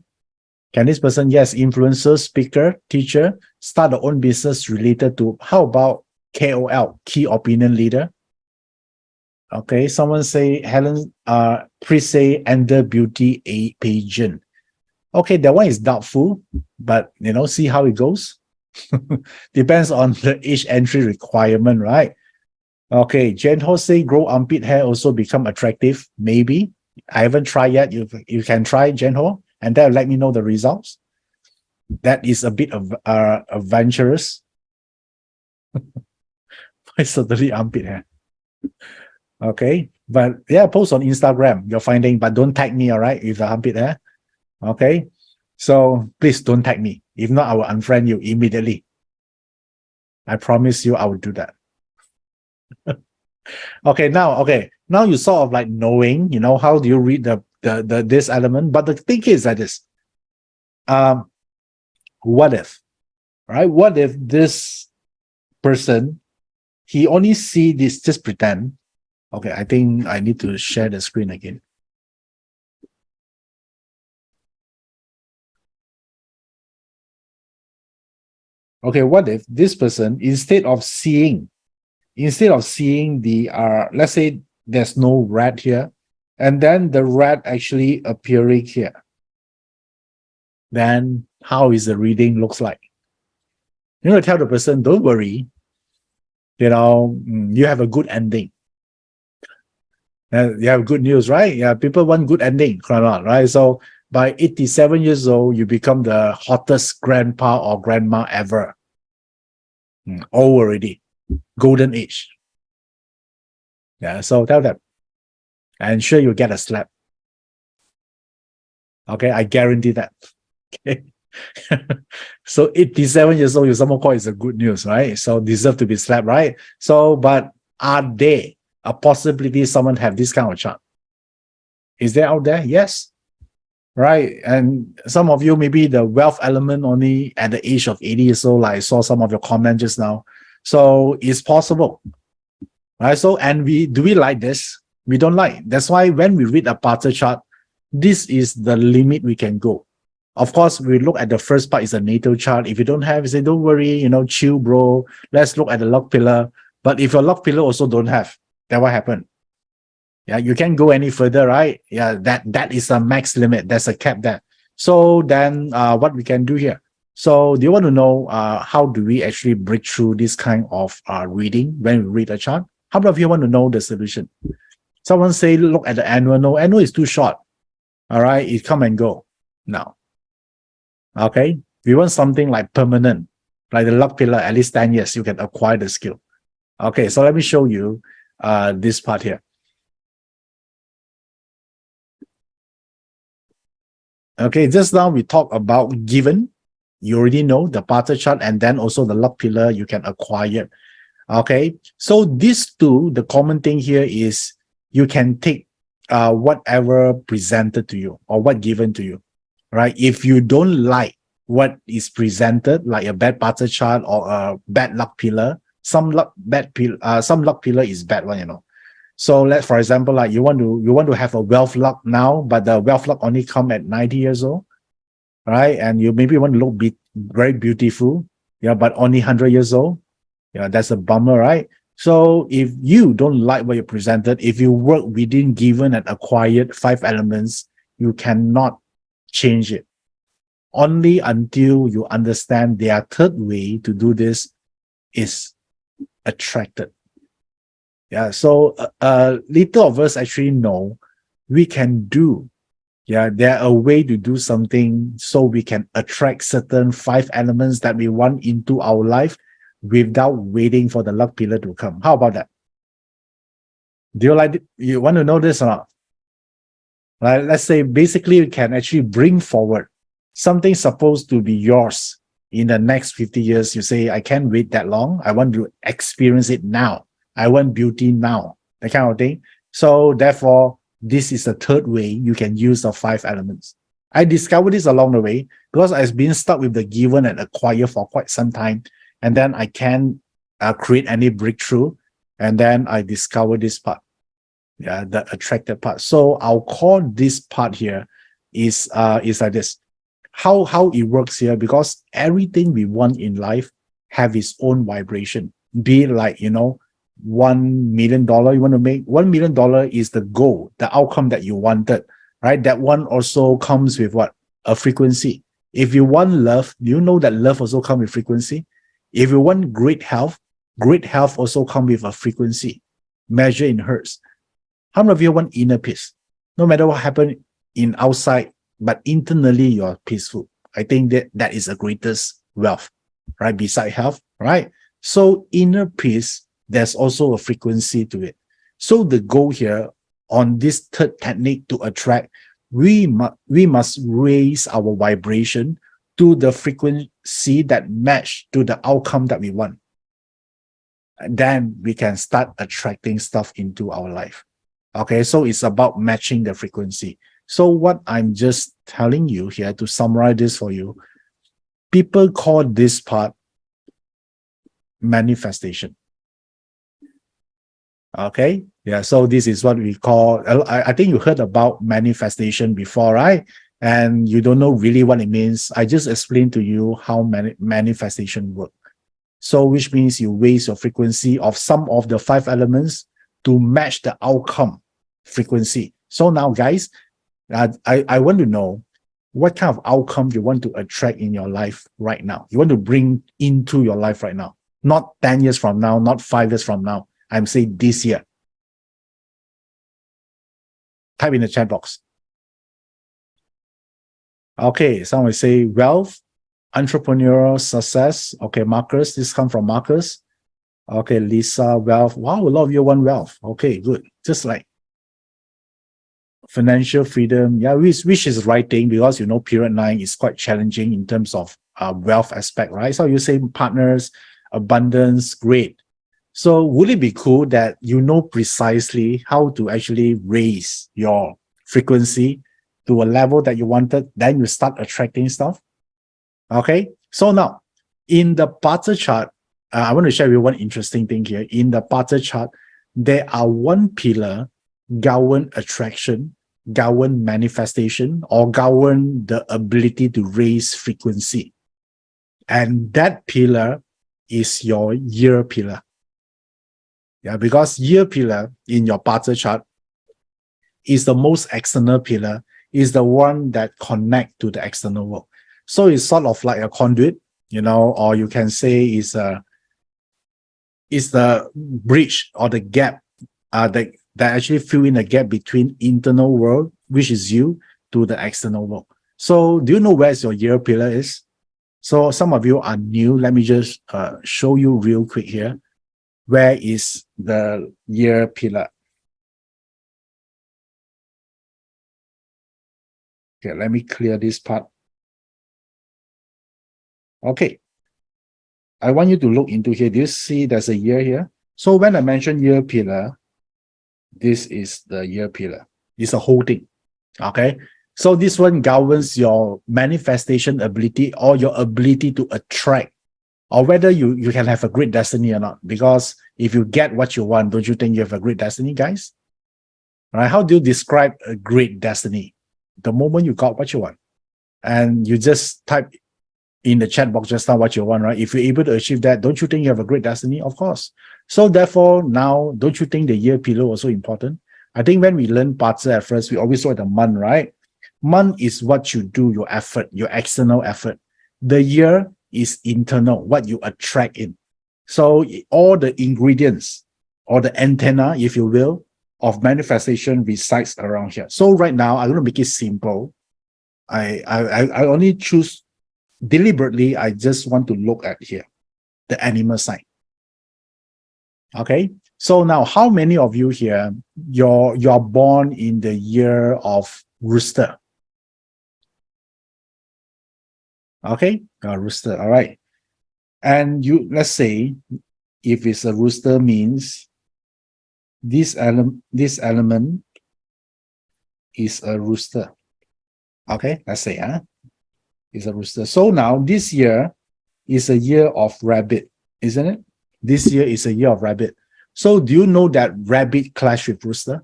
Can this person, yes, influencer, speaker, teacher, start their own business related to, how about KOL, key opinion leader? Okay, someone say Helen, please say enter beauty a pageant. Okay, that one is doubtful, but you know, see how it goes. Depends on the age entry requirement, right? Okay, Jen Ho say grow armpit hair also become attractive. Maybe. I haven't tried yet. You can try, Jen Ho, and then let me know the results. That is a bit of adventurous. Certainly armpit hair. Okay, but yeah, post on Instagram your finding, but don't tag me, all right, with the armpit hair. Okay, so please don't tag me. If not, I will unfriend you immediately. I promise you I will do that. Okay, now you sort of like knowing, you know, how do you read the this element, but the thing is that this, what if, right? What if this person, he only see this, just pretend. Okay, I think I need to share the screen again. Okay, what if this person, instead of seeing the let's say there's no rat here, and then the rat actually appearing here, then how is the reading looks like? You're going to tell the person, don't worry, you know, you have a good ending. You have good news, right? Yeah, people want good ending, right? So by 87 years old, you become the hottest grandpa or grandma ever. Old already, golden age. Yeah, so tell them. And sure you'll get a slap. Okay, I guarantee that. Okay. So 87 years old, you someone call is a good news, right? So deserve to be slapped, right? So, but are there a possibility someone have this kind of chart? Is there out there? Yes. Right. And some of you, maybe the wealth element only at the age of 80 years old, like I saw some of your comments just now. So it's possible. Right. So, and do we like this? We don't like. That's why when we read a parter chart, this is the limit we can go. Of course, we look at the first part is a natal chart. If you don't have, say, don't worry, chill, bro. Let's look at the luck pillar. But if your luck pillar also don't have, then what happened? Yeah, you can't go any further, right? Yeah, that is a max limit. There's a cap there. So then what we can do here? So do you want to know how do we actually break through this kind of reading when we read a chart? How many of you want to know the solution? Someone say, look at the annual. No, annual is too short. All right, it come and go. Now, okay, we want something like permanent, like the luck pillar, at least 10 years, you can acquire the skill. Okay, so let me show you this part here. Okay, just now we talked about given. You already know the parter chart and then also the luck pillar you can acquire. Okay, so these two, the common thing here is you can take whatever presented to you or what given to you, right? If you don't like what is presented, like a bad parter chart or a bad luck pillar, some luck pillar is bad one. So let's, for example, like you want to have a wealth luck now, but the wealth luck only come at 90 years old, right? And you maybe want to look very beautiful, yeah, but only 100 years old. Yeah, that's a bummer, right? So if you don't like what you presented, if you work within given and acquired 5 elements, you cannot change it. Only until you understand their third way to do this is attracted. Yeah, so little of us actually know we can do. Yeah, there are a way to do something so we can attract certain 5 elements that we want into our life without waiting for the luck pillar to come. How about that? Do you like it? You want to know this or not? Right, let's say basically you can actually bring forward something supposed to be yours in the next 50 years. You say, I can't wait that long. I want to experience it now. I want beauty now, that kind of thing. So therefore, this is the third way you can use the 5 elements. I discovered this along the way because I've been stuck with the given and acquire for quite some time. And then I can't create any breakthrough. And then I discovered this part. Yeah, the attracted part. So I'll call this part here is like this. How it works here, because everything we want in life have its own vibration. Be it like, $1 million you want to make. $1 million is the goal, the outcome that you wanted, right? That one also comes with what? A frequency. If you want love, do you know that love also comes with frequency? If you want great health also comes with a frequency, measured in hertz. How many of you want inner peace? No matter what happened in outside, but internally you're peaceful. I think that is the greatest wealth, right? Beside health, right? So inner peace, there's also a frequency to it. So the goal here on this third technique to attract, we must raise our vibration to the frequency that match to the outcome that we want. And then we can start attracting stuff into our life. Okay, so it's about matching the frequency. So what I'm just telling you here to summarize this for you, people call this part manifestation. Okay, yeah, so this is what we call, I think you heard about manifestation before, right? And you don't know really what it means. I just explained to you how manifestation works. So which means you raise your frequency of some of the 5 elements to match the outcome frequency. So now, guys, I want to know what kind of outcome you want to attract in your life right now. You want to bring into your life right now. Not 10 years from now, not 5 years from now. I'm saying this year. Type in the chat box. Okay, someone will say wealth, entrepreneurial success. Okay, Marcus, this comes from Marcus. Okay, Lisa, wealth. Wow, a lot of you want wealth. Okay, good. Just like financial freedom. Yeah, which is right thing because you know period 9 is quite challenging in terms of wealth aspect, right? So you say partners, abundance, great. So would it be cool that you know precisely how to actually raise your frequency to a level that you wanted, then you start attracting stuff? Okay. So now in the Barter chart, I want to share with you one interesting thing here. In the Barter chart, there are one pillar govern attraction, govern manifestation, or govern the ability to raise frequency. And that pillar is your year pillar. Yeah, because year pillar in your Barter chart is the most external pillar, is the one that connect to the external world. So it's sort of like a conduit, you know, or you can say is the bridge or the gap that actually fill in the gap between internal world, which is you, to the external world. So do you know where's your year pillar is? So some of you are new. Let me just show you real quick here. Where is the year pillar? Okay, let me clear this part. Okay. I want you to look into here. Do you see there's a year here? So when I mention year pillar, this is the year pillar. It's a whole thing. Okay. So this one governs your manifestation ability or your ability to attract, or whether you can have a great destiny or not. Because if you get what you want, don't you think you have a great destiny, guys? All right. How do you describe a great destiny? The moment you got what you want, and you just type in the chat box just now what you want, right? If you're able to achieve that, don't you think you have a great destiny? Of course. So therefore, now, don't you think the year pillar also important? I think when we learn Barter at first, we always saw the month, right? Month is what you do, your effort, your external effort. The year is internal, what you attract in. So all the ingredients or the antenna, if you will, of manifestation resides around here. So right now, I'm going to make it simple. I only choose deliberately, I just want to look at here, the animal sign. Okay. So now, how many of you here, you're born in the year of rooster? Okay. Rooster. All right. And let's say, if it's a rooster means this element is a rooster. Okay. Let's say, is a rooster. So now this year is a year of rabbit, isn't it? This year is a year of rabbit. So do you know that rabbit clash with rooster?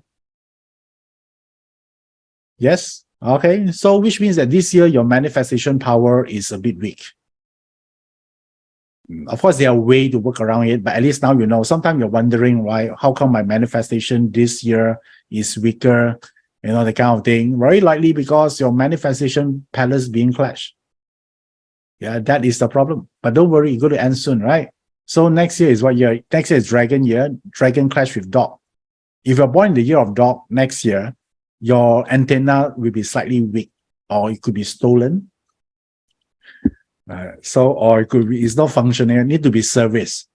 Yes. Okay. So which means that this year your manifestation power is a bit weak. Of course, there are ways to work around it, but at least now you know. Sometimes you're wondering why, how come my manifestation this year is weaker, you know, the kind of thing. Very likely because your manifestation palace being clashed. Yeah, that is the problem. But don't worry, you go to end soon, right? So next year is what year? Next year is dragon year. Dragon clash with dog. If you're born in the year of dog, next year, your antenna will be slightly weak, or it could be stolen. Or it could be, it's not functioning, it need to be serviced.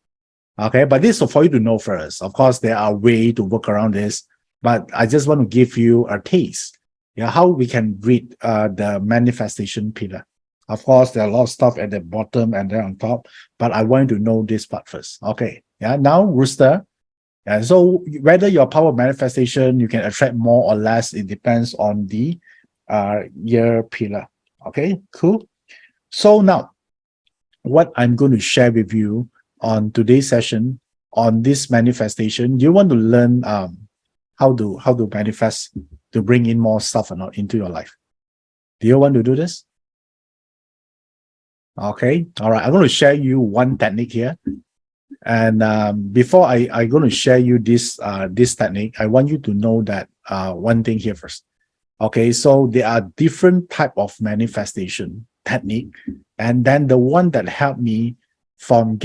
Okay, but this is for you to know first. Of course, there are ways to work around this, but I just want to give you a taste. Yeah, how we can read the manifestation pillar. Of course, there are a lot of stuff at the bottom and then on top, but I want you to know this part first. Okay, yeah, now rooster. And so whether your power of manifestation, you can attract more or less, it depends on the year pillar. Okay, cool. So now, what I'm going to share with you on today's session on this manifestation, you want to learn how to manifest to bring in more stuff or not into your life. Do you want to do this? Okay, all right. I'm going to share you one technique here. And before I'm going to share you this technique, I want you to know that one thing here first. Okay, so there are different type of manifestation technique, and then the one that helped me from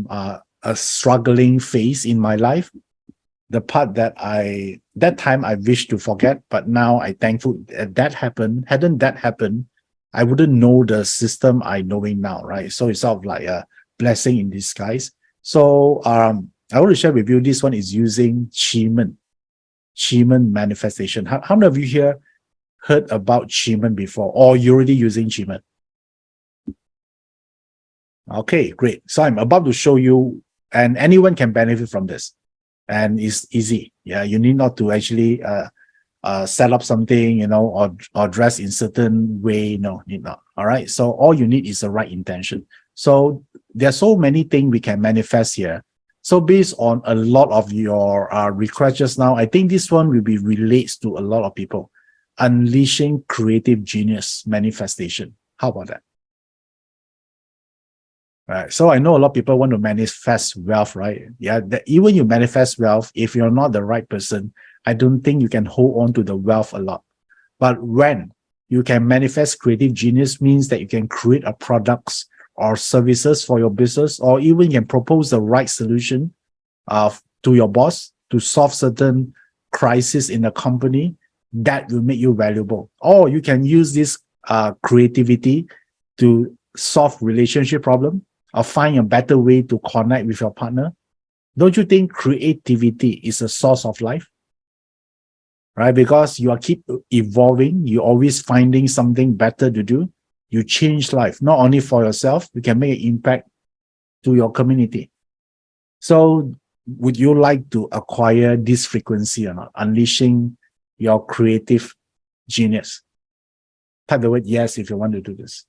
a struggling phase in my life, the part that time I wish to forget, but now I thankful that happened. Hadn't that happened, I wouldn't know the system I knowing now, right? So it's sort of like a blessing in disguise. So I want to share with you, this one is using Qi manifestation. How many of you here heard about Qi before, or you're already using Qi? Okay, great. So I'm about to show you, and anyone can benefit from this. And it's easy. Yeah, you need not to actually set up something, or dress in certain way. No, need not. All right. So all you need is the right intention. So there are so many things we can manifest here. So based on a lot of your requests just now, I think this one will be relates to a lot of people. Unleashing creative genius manifestation. How about that? Right. So I know a lot of people want to manifest wealth, right? Yeah. Even you manifest wealth, if you're not the right person, I don't think you can hold on to the wealth a lot. But when you can manifest creative genius, means that you can create a products or services for your business, or even you can propose the right solution to your boss to solve certain crisis in the company that will make you valuable. Or you can use this creativity to solve relationship problem, or find a better way to connect with your partner. Don't you think creativity is a source of life? Right? Because you are keep evolving, you're always finding something better to do. You change life, not only for yourself, you can make an impact to your community. So would you like to acquire this frequency or not? Unleashing your creative genius. Type the word yes if you want to do this.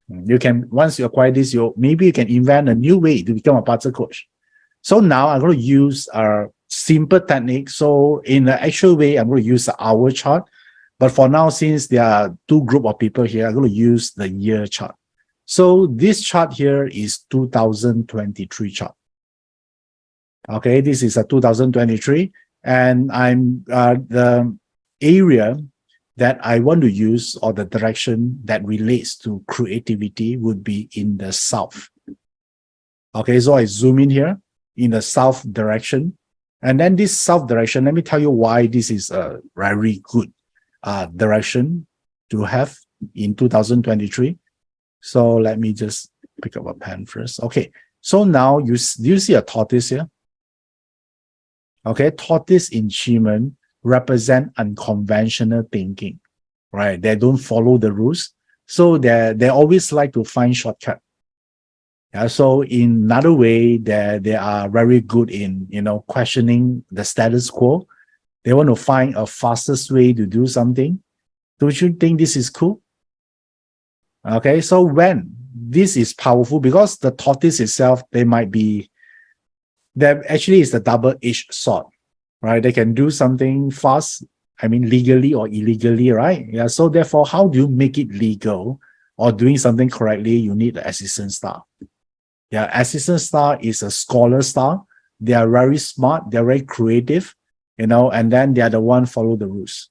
You can, once you acquire this, maybe you can invent a new way to become a parter coach. So now I'm going to use a simple technique. So in the actual way, I'm going to use the hour chart. But for now, since there are two group of people here, I'm going to use the year chart. So this chart here is 2023 chart. Okay, this is a 2023. And I'm the area that I want to use, or the direction that relates to creativity, would be in the south. Okay, so I zoom in here in the south direction. And then this south direction, let me tell you why this is a very good direction to have in 2023. So let me just pick up a pen first. Okay, so now do you see a tortoise here? Okay, tortoise in Qi represent unconventional thinking, right? They don't follow the rules. So they always like to find shortcut. Yeah, so in another way, they are very good in, questioning the status quo. They want to find a fastest way to do something. Don't you think this is cool? Okay, so when this is powerful, because the tortoise itself, there actually is the double-edged sword, right? They can do something fast, legally or illegally, right? Yeah, so therefore, how do you make it legal or doing something correctly? You need the assistant star. Yeah, assistant star is a scholar star. They are very smart, they're very creative, and then they are the one follow the rules.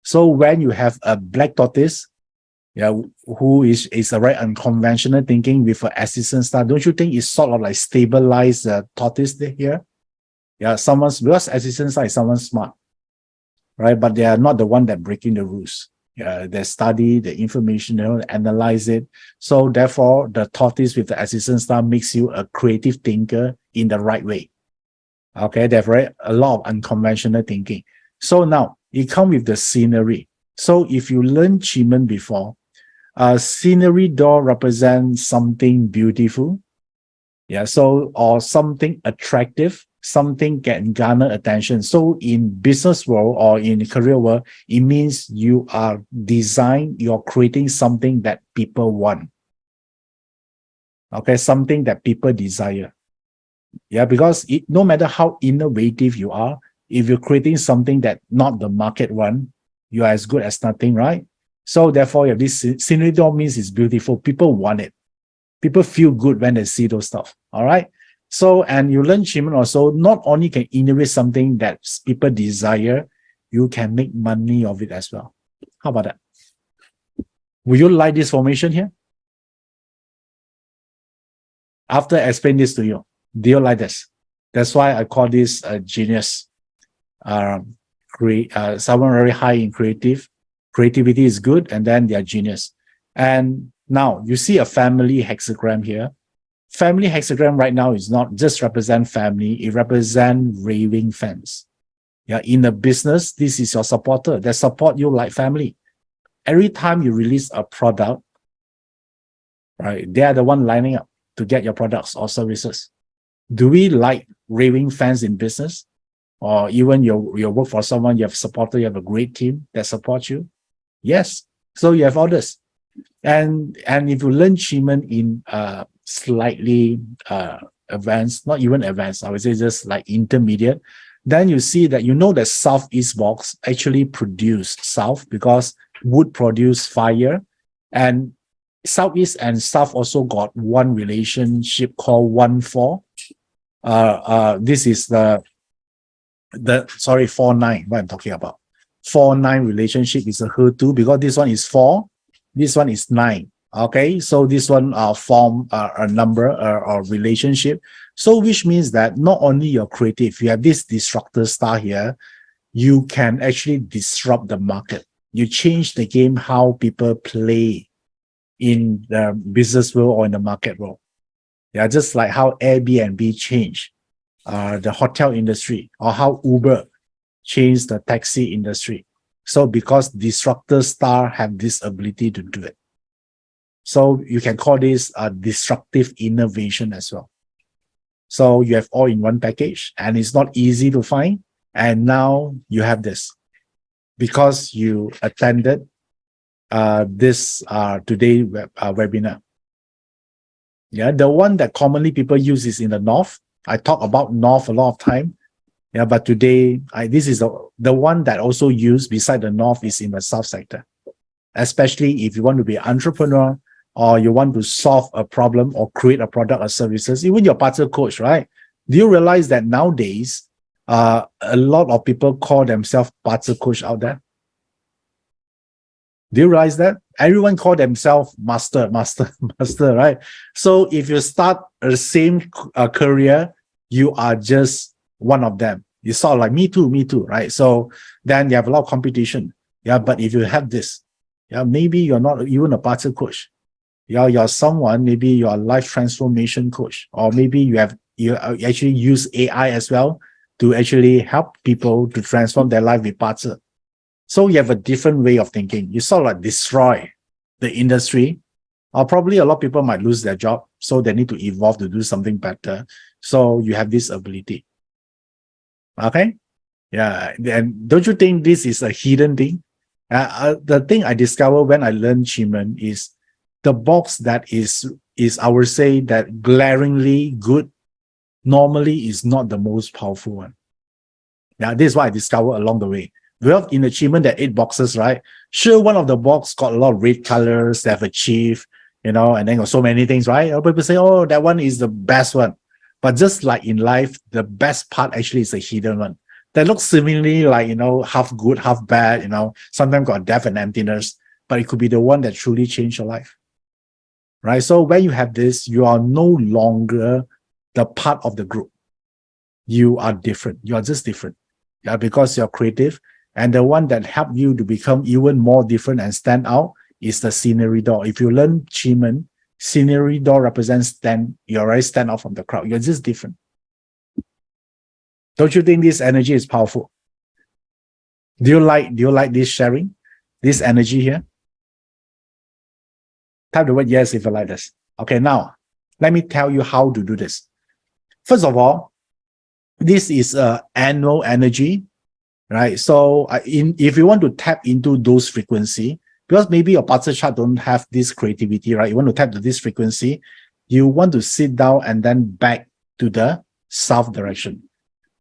So when you have a black tortoise, yeah, who is a very unconventional thinking with an assistant star, don't you think it's sort of like stabilize the tortoise here? Yeah, because assistant star is someone smart, right? But they are not the one that breaking the rules. Yeah, they study the information, analyze it. So therefore, the tortoise with the assistant star makes you a creative thinker in the right way. Okay, they have a lot of unconventional thinking. So now it comes with the scenery. So if you learn Qi before, scenery door represents something beautiful. Yeah, so or something attractive, something can garner attention. So in business world or in career world, it means you're creating something that people want. Okay, something that people desire. Yeah, because no matter how innovative you are, if you're creating something that not the market one, you are as good as nothing, right? So therefore, this scenery door means it's beautiful. People want it. People feel good when they see those stuff. All right. So, and you learn Qi also, not only can innovate something that people desire, you can make money of it as well. How about that? Would you like this formation here? After I explain this to you, do you like this? That's why I call this a genius. Someone very high in creativity is good, and then they are genius. And now you see a family hexagram here. family hexagram right now is not just represent family, it represents raving fans. Yeah, in a business, this is your supporter that support you like family. Every time you release a product, right, they are the one lining up to get your products or services. Do we like raving fans in business? Or even you work for someone, you have supporter, you have a great team that supports you? Yes. So you have all this. And if you learn Qigong in slightly advanced, not even advanced, I would say just like intermediate, then you see that that southeast box actually produce south because wood produce fire, and southeast and south also got one relationship called 1-4. This is the 4-9, what I'm talking about. 4-9 relationship is a He2 because this one is 4, this one is 9. Okay, so this one form a number or relationship. So which means that not only you're creative, you have this disruptor star here, you can actually disrupt the market. You change the game how people play in the business world or in the market world. Yeah, just like how Airbnb changed the hotel industry, or how Uber changed the taxi industry. So because disruptor star have this ability to do it. So you can call this a disruptive innovation as well. So you have all in one package, and it's not easy to find. And now you have this because you attended this today webinar. Yeah, the one that commonly people use is in the north. I talk about north a lot of time. Yeah, but today this is the one that also used beside the north is in the south sector. Especially if you want to be an entrepreneur, or you want to solve a problem or create a product or services, even your parter coach, right? Do you realize that nowadays, a lot of people call themselves parter coach out there? Do you realize that? Everyone call themselves master, right? So if you start the same career, you are just one of them. You sort of like me too, right? So then you have a lot of competition. Yeah, but if you have this, yeah, maybe you're not even a parter coach. You're someone, maybe you're a life transformation coach, or maybe you actually use AI as well to actually help people to transform their life with parter. So you have a different way of thinking. You sort of like destroy the industry, or probably a lot of people might lose their job, so they need to evolve to do something better. So you have this ability. Okay? Yeah. And don't you think this is a hidden thing? The thing I discovered when I learned Qigong is the box that is I would say that glaringly good normally is not the most powerful one. Yeah, this is what I discovered along the way. Well, in the Qigong, there are 8 boxes, right? Sure, one of the box got a lot of red colors, they have achieved, and then got so many things, right? People say, oh, that one is the best one. But just like in life, the best part actually is a hidden one. That looks seemingly like, half good, half bad, sometimes got depth and emptiness, but it could be the one that truly changed your life. Right? So when you have this, you are no longer the part of the group. You are different. You are just different. Yeah, because you're creative. And the one that helped you to become even more different and stand out is the scenery door. If you learn Qigong, scenery door represents you already stand out from the crowd. You're just different. Don't you think this energy is powerful? Do you like this sharing? This energy here? Type the word yes if you like this. Okay, now let me tell you how to do this. First of all, this is annual energy, right? So if you want to tap into those frequency, because maybe your parter chart don't have this creativity, right? You want to tap to this frequency, you want to sit down and then back to the south direction.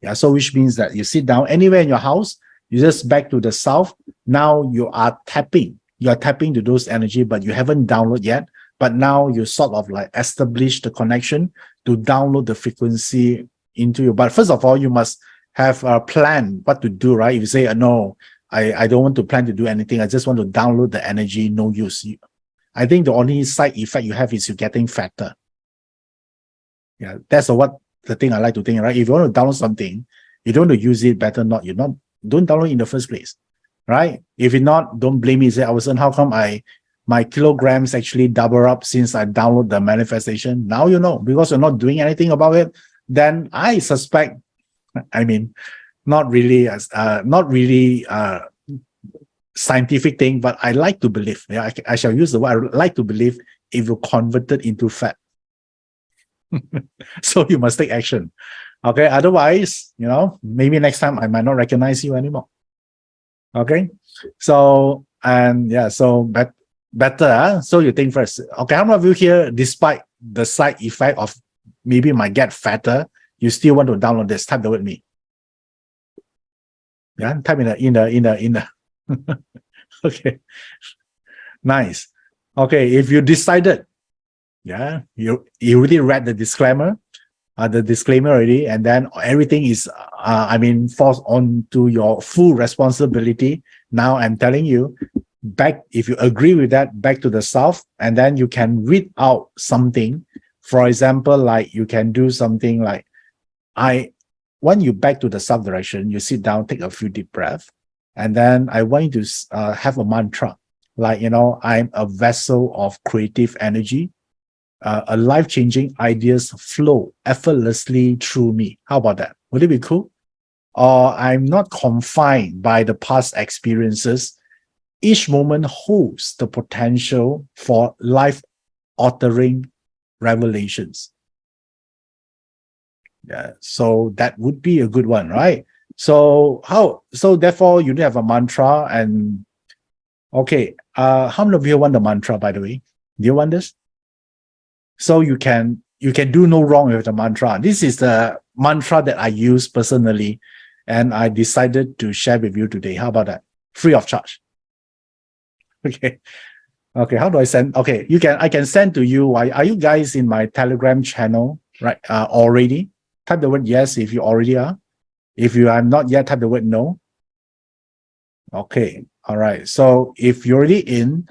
Yeah, so which means that you sit down anywhere in your house, you just back to the south. Now you are tapping. You are tapping to those energy, but you haven't downloaded yet. But now you sort of like establish the connection to download the frequency into you. But first of all, you must have a plan what to do, right? If you say, no, I don't want to plan to do anything. I just want to download the energy, no use. I think the only side effect you have is you're getting fatter. Yeah, that's the thing I like to think, right? If you want to download something, you don't want to use it, better not. Don't download it in the first place, right? If you're not, don't blame me. Say, Iverson, how come I my kilograms actually double up since I download the manifestation. Now you know, because you're not doing anything about it, then I suspect, I mean, not really scientific thing, but I like to believe. Yeah, I shall use the word. I like to believe if you converted into fat. So you must take action. Okay. Otherwise, you know, maybe next time I might not recognize you anymore. Okay. So, and yeah, so better. So you think first. Okay. How many of you here, despite the side effect of maybe might get fatter, you still want to download this? Type the word me. Yeah. Type in the. Okay. Nice. Okay. If you decided, yeah, you already read the disclaimer already, and then everything is, falls onto your full responsibility. Now I'm telling you, back, if you agree with that, back to the self, and then you can read out something. For example, like you can do something like, when you back to the self direction, you sit down, take a few deep breaths, and then I want you to have a mantra, like, you know, I'm a vessel of creative energy. A life-changing ideas flow effortlessly through me. How about that? Would it be cool? Or I'm not confined by the past experiences. Each moment holds the potential for life-altering revelations. Yeah, so that would be a good one, right? So therefore you do have a mantra, and okay, how many of you want the mantra, by the way? Do you want this? So you can do no wrong with the mantra. This is the mantra that I use personally, and I decided to share with you today. How about that? Free of charge. Okay. Okay. How do I send? Okay. I can send to you. Are you guys in my Telegram channel, right? Already? Type the word yes if you already are. If you are not yet, type the word no. Okay. All right. So if you're already in,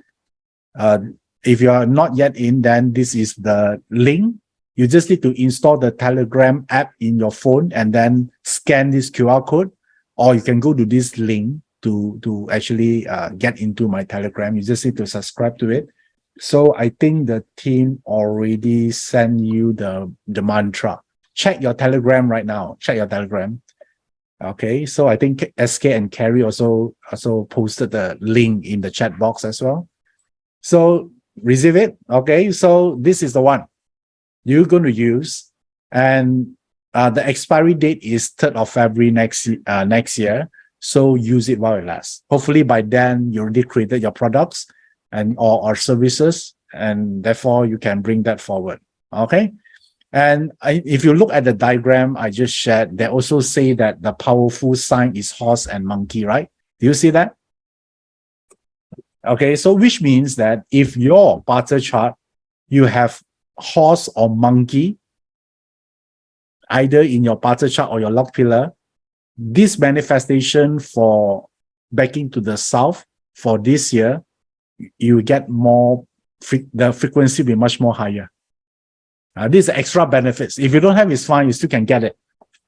if you are not yet in, then this is the link. You just need to install the Telegram app in your phone and then scan this QR code, or you can go to this link to actually get into my Telegram. You just need to subscribe to it. So I think the team already sent you the mantra. Check your Telegram right now. Check your Telegram. Okay, so I think SK and Carrie also posted the link in the chat box as well. So receive it. Okay, so this is the one you're going to use, and the expiry date is 3rd of February next year. So use it while it lasts. Hopefully by then you already created your products and or services, and therefore you can bring that forward. Okay, and if you look at the diagram I just shared, they also say that the powerful sign is horse and monkey, right? Do you see that? Okay, so which means that if your barter chart, you have horse or monkey, either in your barter chart or your log pillar, this manifestation for backing to the south for this year, you get more, the frequency will be much more higher. These are extra benefits. If you don't have, it's fine, you still can get it.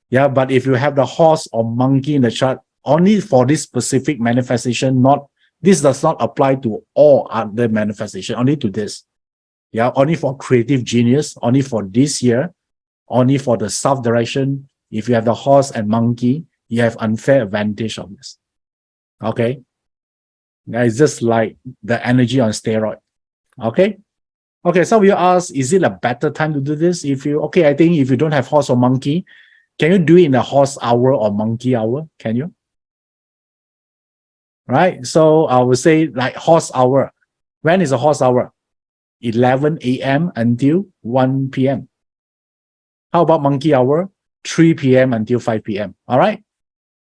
Yeah, but if you have the horse or monkey in the chart, only for this specific manifestation, this does not apply to all other manifestation, only to this. Yeah, only for creative genius, only for this year, only for the south direction. If you have the horse and monkey, you have unfair advantage of this. Okay. Yeah, it's just like the energy on steroid. Okay. Okay, so you ask, is it a better time to do this? I think if you don't have horse or monkey, can you do it in a horse hour or monkey hour? Can you? Right? So I would say like horse hour. When is a horse hour? 11 a.m. until 1 p.m. How about monkey hour? 3 p.m. until 5 p.m. All right?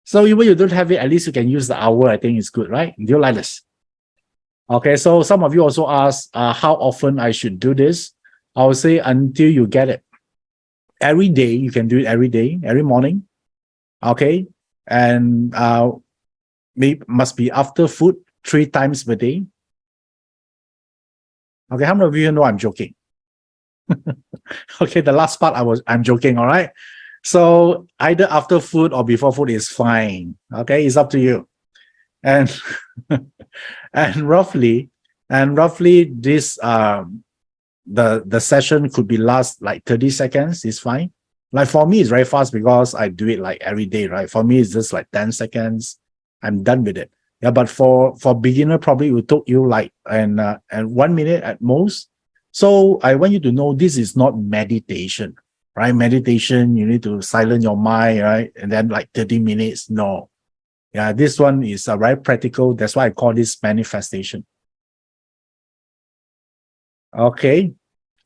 So even you don't have it, at least you can use the hour. I think it's good, right? Do you like this? Okay, so some of you also ask how often I should do this. I would say until you get it. Every day, you can do it every day, every morning. Okay, and must be after food 3 times per day. Okay, how many of you know I'm joking? Okay, the last part I'm joking, all right? So either after food or before food is fine. Okay, it's up to you. And and roughly And roughly this the session could be last like 30 seconds is fine. Like for me, it's very fast because I do it like every day, right? For me, it's just like 10 seconds. I'm done with it. Yeah, but for beginner, probably it will take you like and 1 minute at most. So I want you to know this is not meditation, right? Meditation, you need to silence your mind, right? And then like 30 minutes. No. Yeah, this one is very practical. That's why I call this manifestation. Okay.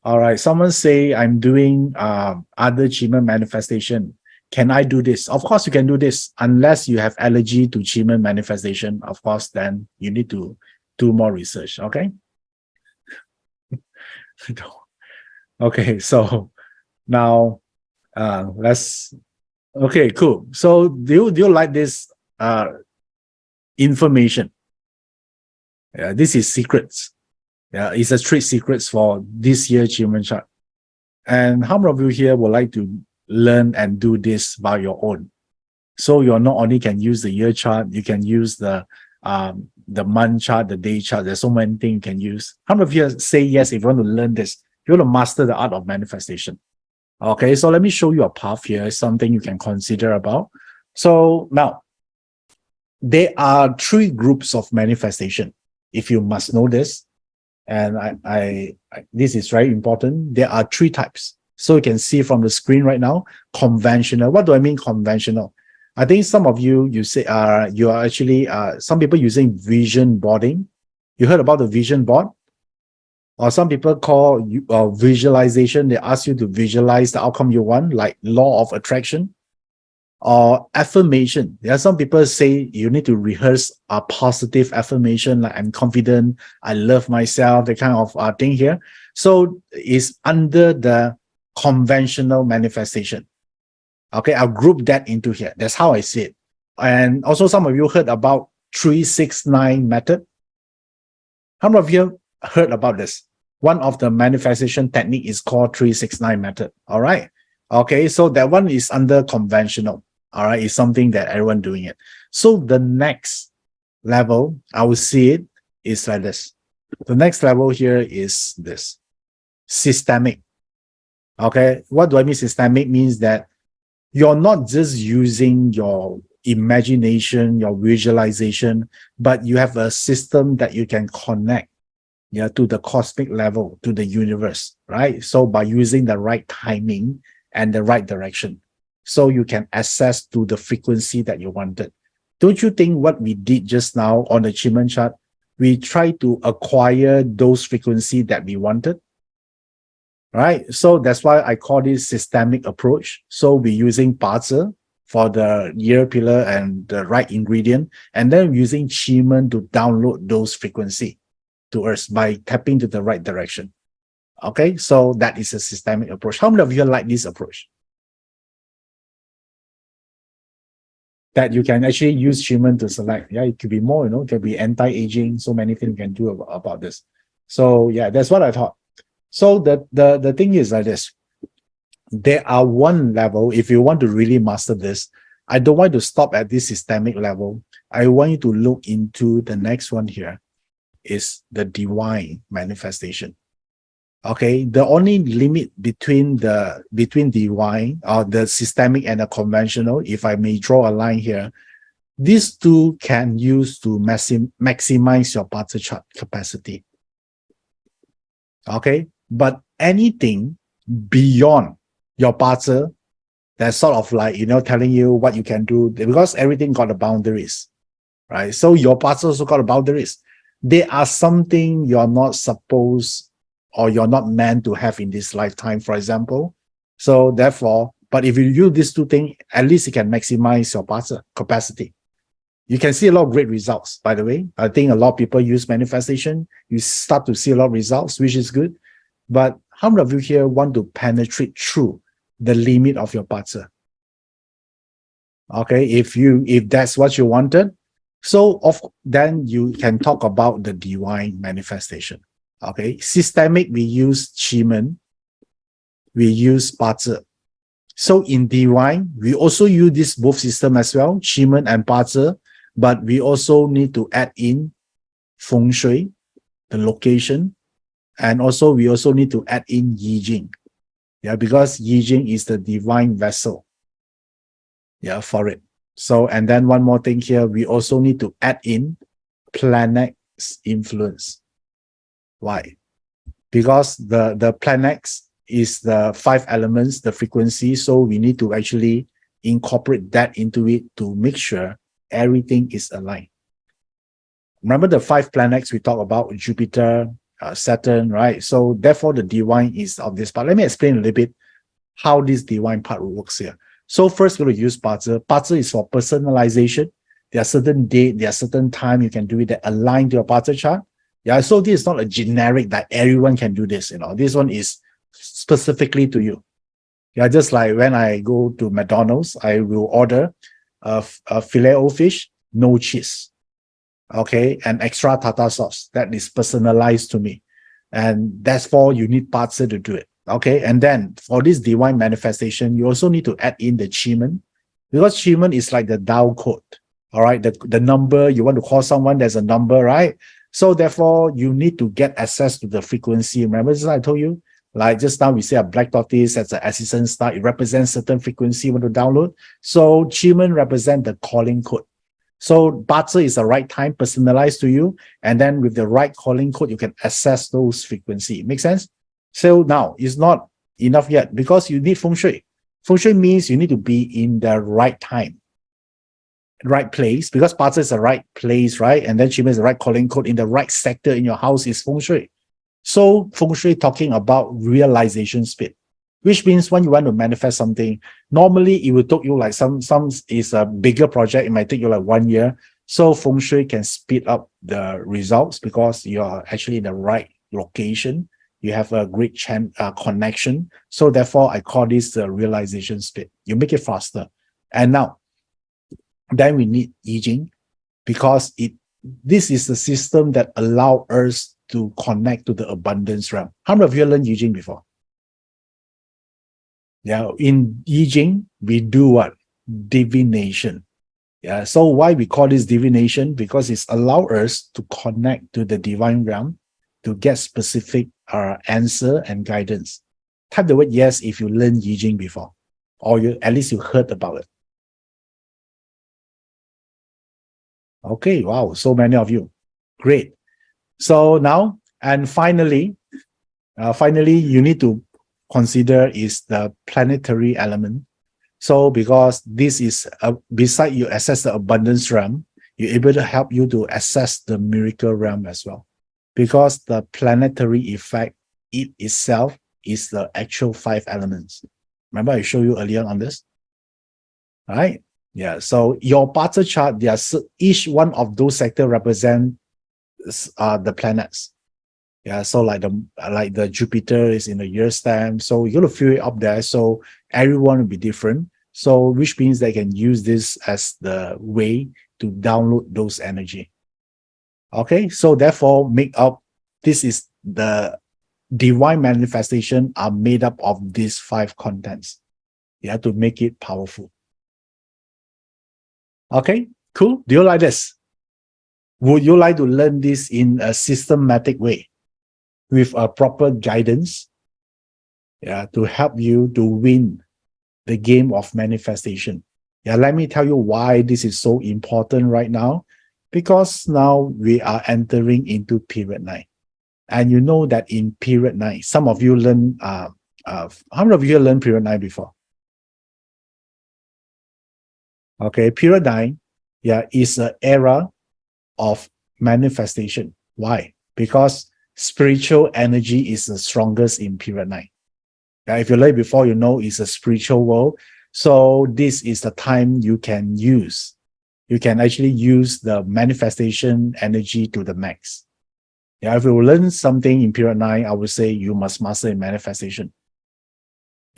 All right. Someone say I'm doing other achievement manifestation. Can I do this? Of course, you can do this unless you have allergy to achievement manifestation. Of course, then you need to do more research. Okay. Okay. So now let's. Okay. Cool. So do you like this information? Yeah. This is secrets. Yeah. It's a trade secrets for this year achievement chart. And how many of you here would like to learn and do this by your own? So you're not only can use the year chart, you can use the month chart, the day chart. There's so many things you can use. How many of you say yes if you want to learn this? You want to master the art of manifestation. Okay, so let me show you a path here, something you can consider about. So now, there are three groups of manifestation. If you must know this, and I this is very important. There are three types. So you can see from the screen right now, conventional. What do I mean conventional? I think some of you say you are actually some people using vision boarding. You heard about the vision board? Or some people call visualization. They ask you to visualize the outcome you want, like law of attraction. Or affirmation. There are some people say you need to rehearse a positive affirmation, like I'm confident, I love myself, the kind of thing here. So it's under the conventional manifestation. Okay, I'll group that into here. That's how I see it. And also some of you heard about 369 method. How many of you heard about this? One of the manifestation technique is called 369 method. All right. Okay, so that one is under conventional. All right, it's something that everyone doing it. So the next level, I will see it is like this. The next level here is this systemic. Okay, what do I mean systemic? Means that you're not just using your imagination, your visualization, but you have a system that you can connect, yeah, to the cosmic level, to the universe, right? So by using the right timing and the right direction, so you can access to the frequency that you wanted. Don't you think what we did just now on the achievement chart, we try to acquire those frequency that we wanted, right? So that's why I call this systemic approach. So we're using Bazi for the year pillar and the right ingredient, and then using achievement to download those frequency to us by tapping to the right direction. Okay, so that is a systemic approach. How many of you like this approach? That you can actually use human to select. Yeah, it could be more, it could be anti-aging, so many things you can do about this. So yeah, that's what I thought. So the thing is like this. There are one level, if you want to really master this, I don't want to stop at this systemic level. I want you to look into the next one here, is the divine manifestation. Okay, the only limit between divine or the systemic and the conventional, if I may draw a line here, these two can use to maximize your Bazi chart capacity. Okay, but anything beyond your Bazi, that's sort of like, telling you what you can do, because everything got the boundaries, right? So your Bazi also got the boundaries. There are something you're not supposed or you're not meant to have in this lifetime, for example. So therefore, but if you use these two things, at least you can maximize your Bazi capacity. You can see a lot of great results, by the way. I think a lot of people use manifestation. You start to see a lot of results, which is good. But how many of you here want to penetrate through the limit of your Bazi? Okay, if that's what you wanted, so then you can talk about the divine manifestation. Okay, systemic, we use Qi, we use Bazi. So in divine, we also use this both system as well, Qi and Bazi, but we also need to add in Feng Shui, the location, and also we also need to add in Yijing. Yeah, because Yijing is the divine vessel. Yeah, for it. So, and then one more thing here, we also need to add in planets influence. Why? Because the planets is the 5 elements, the frequency. So we need to actually incorporate that into it to make sure everything is aligned. Remember the 5 planets we talked about, Jupiter, Saturn, right? So therefore the divine is of this part. Let me explain a little bit how this divine part works here. So first we're going to use Bazi. Bazi is for personalization. There are certain date, there are certain time you can do it that align to your Bazi chart. Yeah, so this is not a generic that everyone can do this, This one is specifically to you. Yeah, just like when I go to McDonald's, I will order a filet o fish, no cheese. Okay, and extra tartar sauce. That is personalized to me. And that's for you need Bazi to do it. Okay, and then for this divine manifestation, you also need to add in the Chiman, because Chiman is like the Tao code. All right, the number you want to call someone, there's a number, right? So therefore, you need to get access to the frequency. Remember, this I told you, like just now we say a black tortoise as an assistant star, it represents certain frequency you want to download. So Chiman represent the calling code. So Bazi is the right time personalized to you, and then with the right calling code, you can access those frequency. Make sense? So now it's not enough yet because you need feng shui. Feng shui means you need to be in the right time, right place, because Bazi is the right place, right? And then Qi is the right calling code in the right sector in your house is feng shui. So feng shui talking about realization speed, which means when you want to manifest something, normally it will take you like some is a bigger project. It might take you like 1 year. So feng shui can speed up the results because you are actually in the right location. You have a great connection. So therefore, I call this the realization speed. You make it faster. And now, then we need Yijing because this is the system that allows us to connect to the abundance realm. How many of you learned Yijing before? Yeah, in Yijing, we do what? Divination. Yeah, so why we call this divination? Because it's allow us to connect to the divine realm to get specific answer and guidance. Type the word yes if you learned Yijing before, or at least you heard about it. Okay, wow, so many of you. Great. So now, and finally, you need to consider is the planetary element. So because this is, beside you access the abundance realm, you're able to help you to access the miracle realm as well. Because the planetary effect, it itself is the actual 5 elements. Remember I showed you earlier on this? All right. Yeah. So your Bazi chart, each one of those sectors represent the planets. Yeah. So like the Jupiter is in the year stamp. So you're gonna fill it up there. So everyone will be different. So which means they can use this as the way to download those energy. Okay, so therefore this is the divine manifestation are made up of these 5 contents. You have to make it powerful. Okay, cool. Do you like this? Would you like to learn this in a systematic way with a proper guidance? Yeah, to help you to win the game of manifestation. Yeah, let me tell you why this is so important right now. Because now we are entering into period 9. And you know that in period 9, some of you learn, how many of you learned period 9 before? Okay, period 9, yeah, is an era of manifestation. Why? Because spiritual energy is the strongest in period 9. Yeah, if you learned before, you know it's a spiritual world. So this is the time you can use. You can actually use the manifestation energy to the max. Yeah, if you learn something in period 9, I would say you must master in manifestation.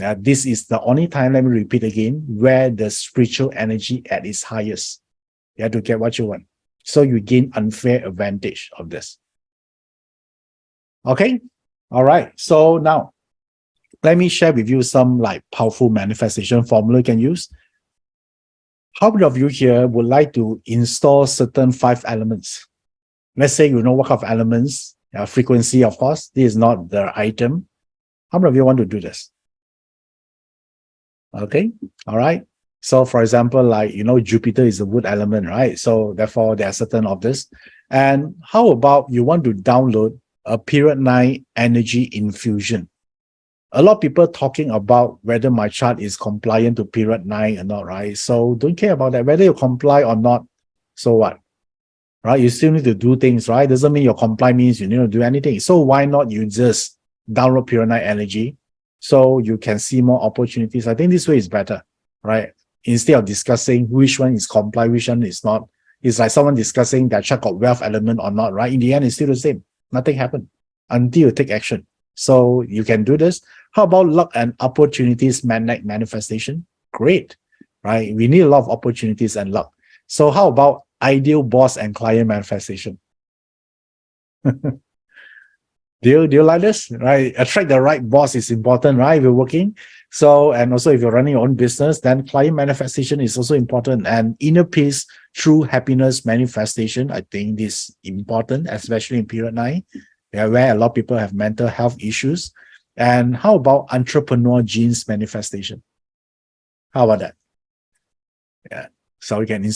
Yeah, this is the only time, let me repeat again, where the spiritual energy at its highest. You have to get what you want. So you gain unfair advantage of this. Okay? All right. So now, let me share with you some like powerful manifestation formula you can use. How many of you here would like to install certain 5 elements? Let's say you know what kind of elements Frequency, of course, this is not the item. How many of you want to do this? Okay, all right. So for example, like, Jupiter is a wood element, right? So therefore, there are certain of this. And how about you want to download a period 9 energy infusion? A lot of people talking about whether my chart is compliant to period 9 or not, right? So don't care about that, whether you comply or not. So what? Right? You still need to do things, right? Doesn't mean your comply means you need to do anything. So why not you just download period 9 energy so you can see more opportunities? I think this way is better, right? Instead of discussing which one is comply, which one is not. It's like someone discussing that chart got wealth element or not, right? In the end, it's still the same. Nothing happened until you take action. So you can do this. How about luck and opportunities manifestation? Great, right? We need a lot of opportunities and luck. So how about ideal boss and client manifestation? Do you like this? Right? Attract the right boss is important, right? If you're working. So, and also if you're running your own business, then client manifestation is also important. And inner peace through happiness manifestation, I think this is important, especially in period 9, where a lot of people have mental health issues. And how about entrepreneur genes manifestation? How about that? Yeah. So we can,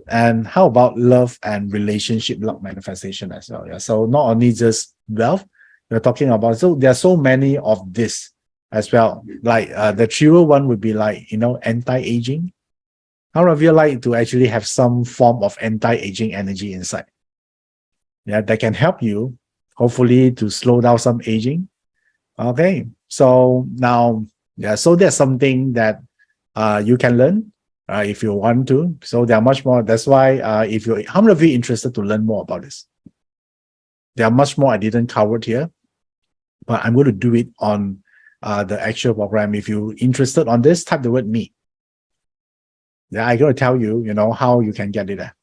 and how about love and relationship luck manifestation as well? Yeah. So not only just wealth, we're talking about, so there are so many of this as well. Like the trivial one would be like, anti-aging. How many of you like to actually have some form of anti-aging energy inside? Yeah, that can help you, hopefully, to slow down some aging. Okay. So now, yeah, so there's something that you can learn if you want to. So there are much more. That's why how many of you interested to learn more about this? There are much more I didn't cover here, but I'm going to do it on the actual program. If you're interested on this, type the word me. Yeah, I'm going to tell you, how you can get it there.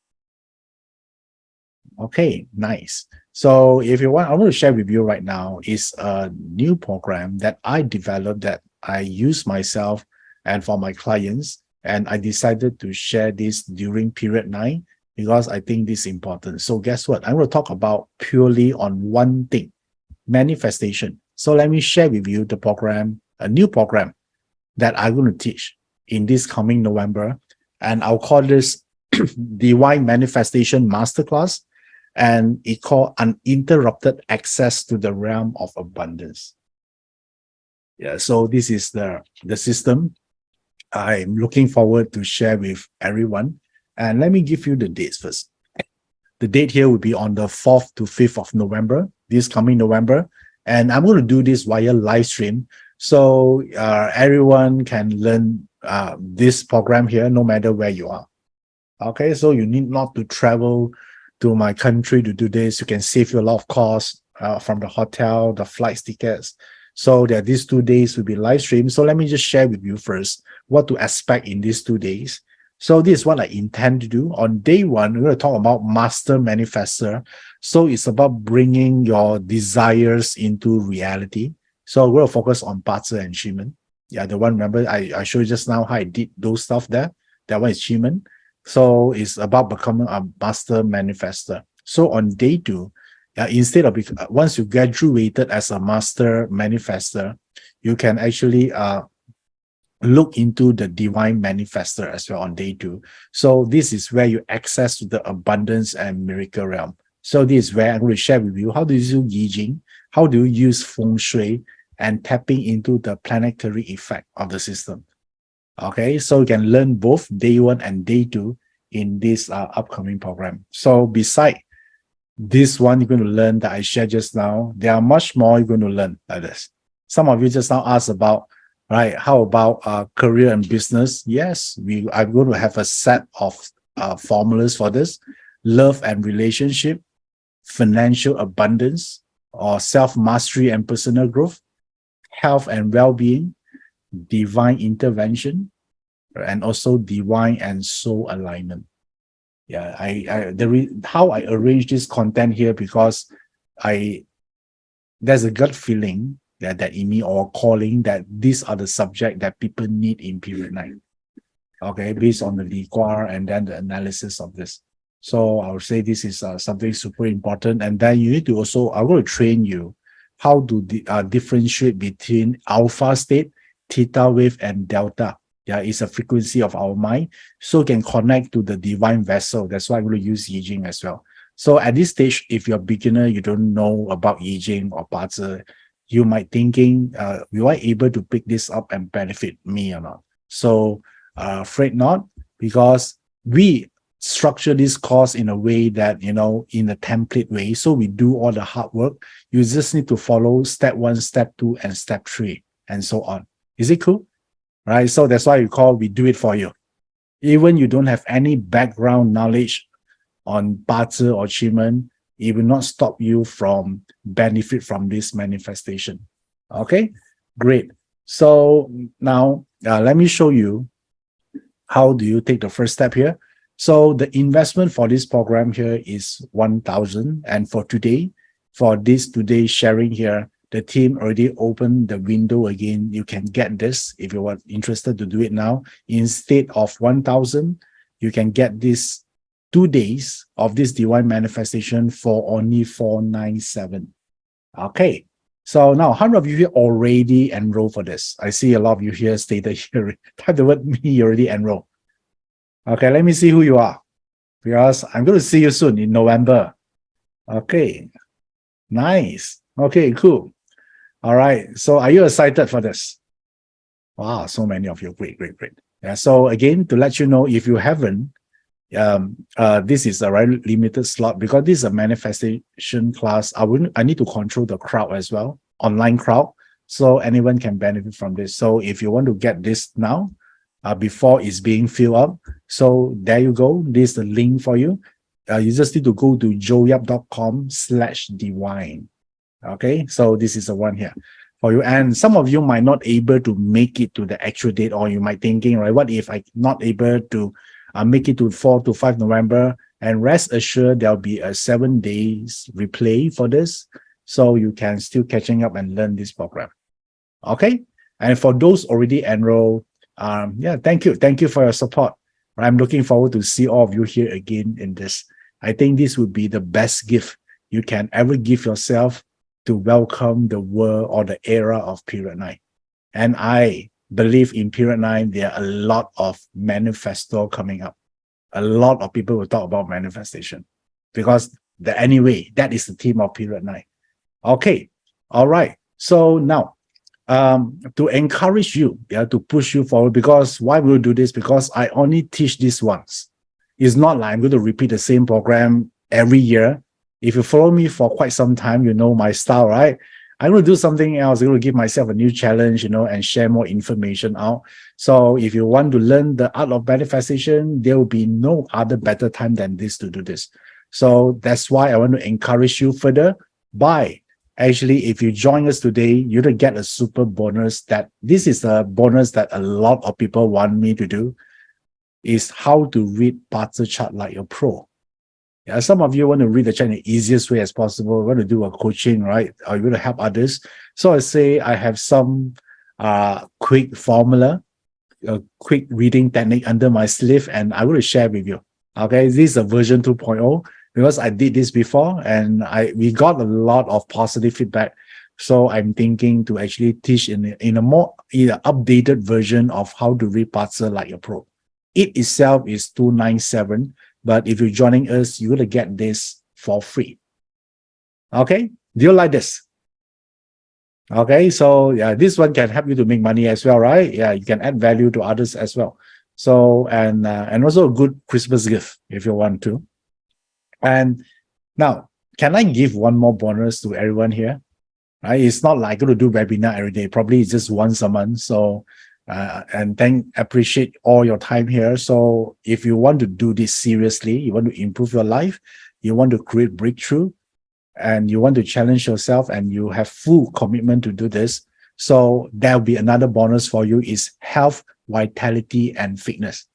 Okay, nice. So if you want, I want to share with you right now is a new program that I developed that I use myself and for my clients. And I decided to share this during period 9 because I think this is important. So guess what? I'm going to talk about purely on one thing, manifestation. So let me share with you the program, a new program that I'm going to teach in this coming November. And I'll call this Divine Manifestation Masterclass. And it called Uninterrupted Access to the Realm of Abundance. Yeah, so this is the system I'm looking forward to share with everyone. And let me give you the dates first. The date here will be on the 4th to 5th of November, this coming November. And I'm going to do this via live stream. So everyone can learn this program here, no matter where you are. Okay, so you need not to travel to my country to do this. You can save you a lot of costs from the hotel, the flights tickets. So that these 2 days will be live stream. So let me just share with you first what to expect in these 2 days. So this is what I intend to do. On day 1, we're going to talk about Master Manifester. So it's about bringing your desires into reality. So we're going to focus on Parts and Achievement. Yeah, the one, remember, I showed you just now how I did those stuff there. That one is Achievement. So it's about becoming a Master Manifester. So on day 2, instead of once you graduated as a Master Manifester, you can actually look into the Divine Manifester as well on day 2. So this is where you access to the abundance and miracle realm. So this is where I'm going to share with you how do you use Yi Jing, how do you use Feng Shui, and tapping into the planetary effect of the system. Okay, so you can learn both day 1 and day 2 in this upcoming program. So beside this one, you're going to learn that I shared just now, there are much more you're going to learn like this. Some of you just now asked about, right, how about career and business? Yes, we are going to have a set of formulas for this. Love and relationship, financial abundance, or self-mastery and personal growth, health and well-being, divine intervention, and also divine and soul alignment. Yeah, how I arrange this content here because there's a gut feeling that in me or calling that these are the subject that people need in period 9. Okay, based on the liquor and then the analysis of this. So I would say this is something super important. And then you need to also, I'm going to train you how to differentiate between alpha state, theta wave, and delta. Yeah, it's a frequency of our mind. So can connect to the divine vessel. That's why I'm going to use Yi Jing as well. So at this stage, if you're a beginner, you don't know about Yi Jing or Bazi, you might thinking, will I able to pick this up and benefit me or not? So afraid not, because we structure this course in a way that, in a template way. So we do all the hard work. You just need to follow step 1, step 2, and step 3, and so on. Is it cool? Right? So that's why we do it for you. Even you don't have any background knowledge on Bazi or Chimen, it will not stop you from benefit from this manifestation. Okay, great. So now let me show you how do you take the first step here. So the investment for this program here is 1,000, and for today, for this today sharing here, the team already opened the window again. You can get this if you are interested to do it now. Instead of 1,000, you can get this 2 days of this divine manifestation for only 497. Okay. So now, how many of you here already enrolled for this? I see a lot of you here stated here. Type the word me, you already enrolled. Okay, let me see who you are, because I'm going to see you soon in November. Okay, nice. Okay, cool. All right. So are you excited for this? Wow, so many of you. Great, great, great. Yeah. So again, to let you know, if you haven't, this is a very limited slot because this is a manifestation class. I need to control the crowd as well, online crowd, so anyone can benefit from this. So if you want to get this now, before it's being filled up, so there you go. This is the link for you. You just need to go to joeyap.com/divine. Okay, so this is the one here for you. And some of you might not able to make it to the actual date, or you might thinking, right, what if I not able to make it to 4 to 5 November? And rest assured, there'll be a 7 days replay for this, so you can still catching up and learn this program. Okay, and for those already enrolled, yeah, thank you for your support. I'm looking forward to see all of you here again in this. I think this would be the best gift you can ever give yourself to welcome the world or the era of period 9. And I believe in period 9, there are a lot of manifesto coming up. A lot of people will talk about manifestation because anyway, that is the theme of period 9. Okay, all right. So now, to encourage you, to push you forward, because why will we do this? Because I only teach this once. It's not like I'm going to repeat the same program every year. If you follow me for quite some time, you know my style, right? I'm going to do something else. I'm going to give myself a new challenge, and share more information out. So if you want to learn the art of manifestation, there will be no other better time than this to do this. So that's why I want to encourage you further by actually, if you join us today, you're going to get a super bonus. That this is a bonus that a lot of people want me to do, is how to read Bazi chart like a pro. Yeah, some of you want to read the chart in the easiest way as possible. Want to do a coaching, right? Or you want to help others. So I say I have some quick formula, a quick reading technique under my sleeve, and I will share with you. Okay, this is a version 2.0 because I did this before and we got a lot of positive feedback. So I'm thinking to actually teach in a more updated version of how to read Bazi like a pro. It itself is 297, but if you're joining us, you're going to get this for free. Okay, do you like this? Okay, so yeah, this one can help you to make money as well, right? Yeah, you can add value to others as well. So and also a good Christmas gift if you want to. And now, can I give one more bonus to everyone here? Right, it's not like going to do webinar every day. Probably it's just once a month. So and appreciate all your time here. So if you want to do this seriously, you want to improve your life, you want to create breakthrough, and you want to challenge yourself, and you have full commitment to do this, so there'll be another bonus for you, is health, vitality, and fitness.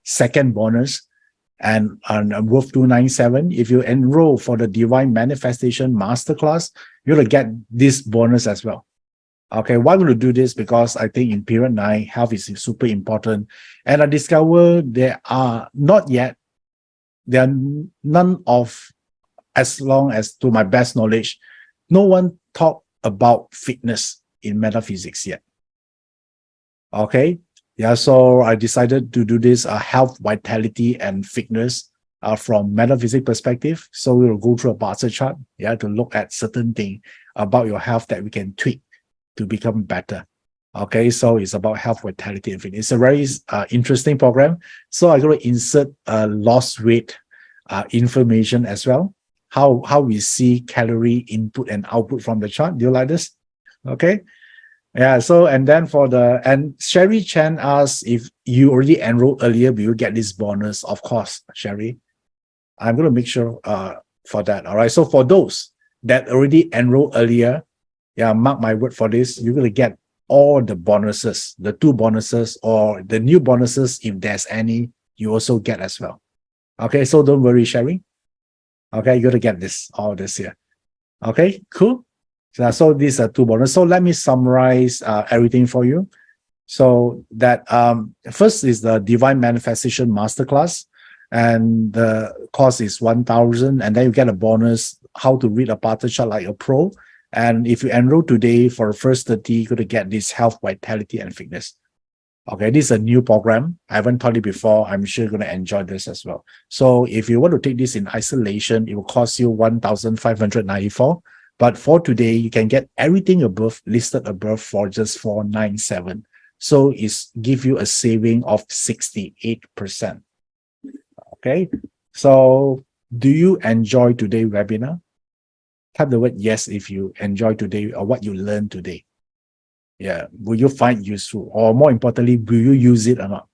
Second bonus, and worth 297. If you enroll for the Divine Manifestation Masterclass, you're going to get this bonus as well. Okay, why would you do this? Because I think in period 9, health is super important. And I discovered there are not yet there are none of, as long as to my best knowledge, no one talked about fitness in metaphysics yet. Okay. Yeah. So I decided to do this health, vitality, and fitness from metaphysics perspective. So we will go through a bar chart, yeah, to look at certain thing about your health that we can tweak to become better. Okay, so it's about health, vitality, and fitness. It's a very interesting program. So I'm going to insert loss weight information as well. How we see calorie input and output from the chart. Do you like this? Okay. Yeah. So and then and Sherry Chan asks if you already enrolled earlier, will you get this bonus? Of course, Sherry. I'm going to make sure for that. All right. So for those that already enrolled earlier, yeah, mark my word for this, you're going to get all the bonuses, the 2 bonuses or the new bonuses, if there's any, you also get as well. Okay, so don't worry, Sherry. Okay, you're going to get all this here. Okay, cool. So these are 2 bonuses. So let me summarize everything for you. So that first is the Divine Manifestation Masterclass, and the cost is 1,000, and then you get a bonus, how to read a party chart like a pro. And if you enroll today for the first 30, you're going to get this health, vitality, and fitness. Okay, this is a new program. I haven't taught it before. I'm sure you're going to enjoy this as well. So if you want to take this in isolation, it will cost you 1,594. But for today, you can get everything listed above for just 497. So it's give you a saving of 68%. Okay. So do you enjoy today's webinar? Type the word yes if you enjoy today or what you learned today. Yeah. Will you find useful? Or more importantly, will you use it or not?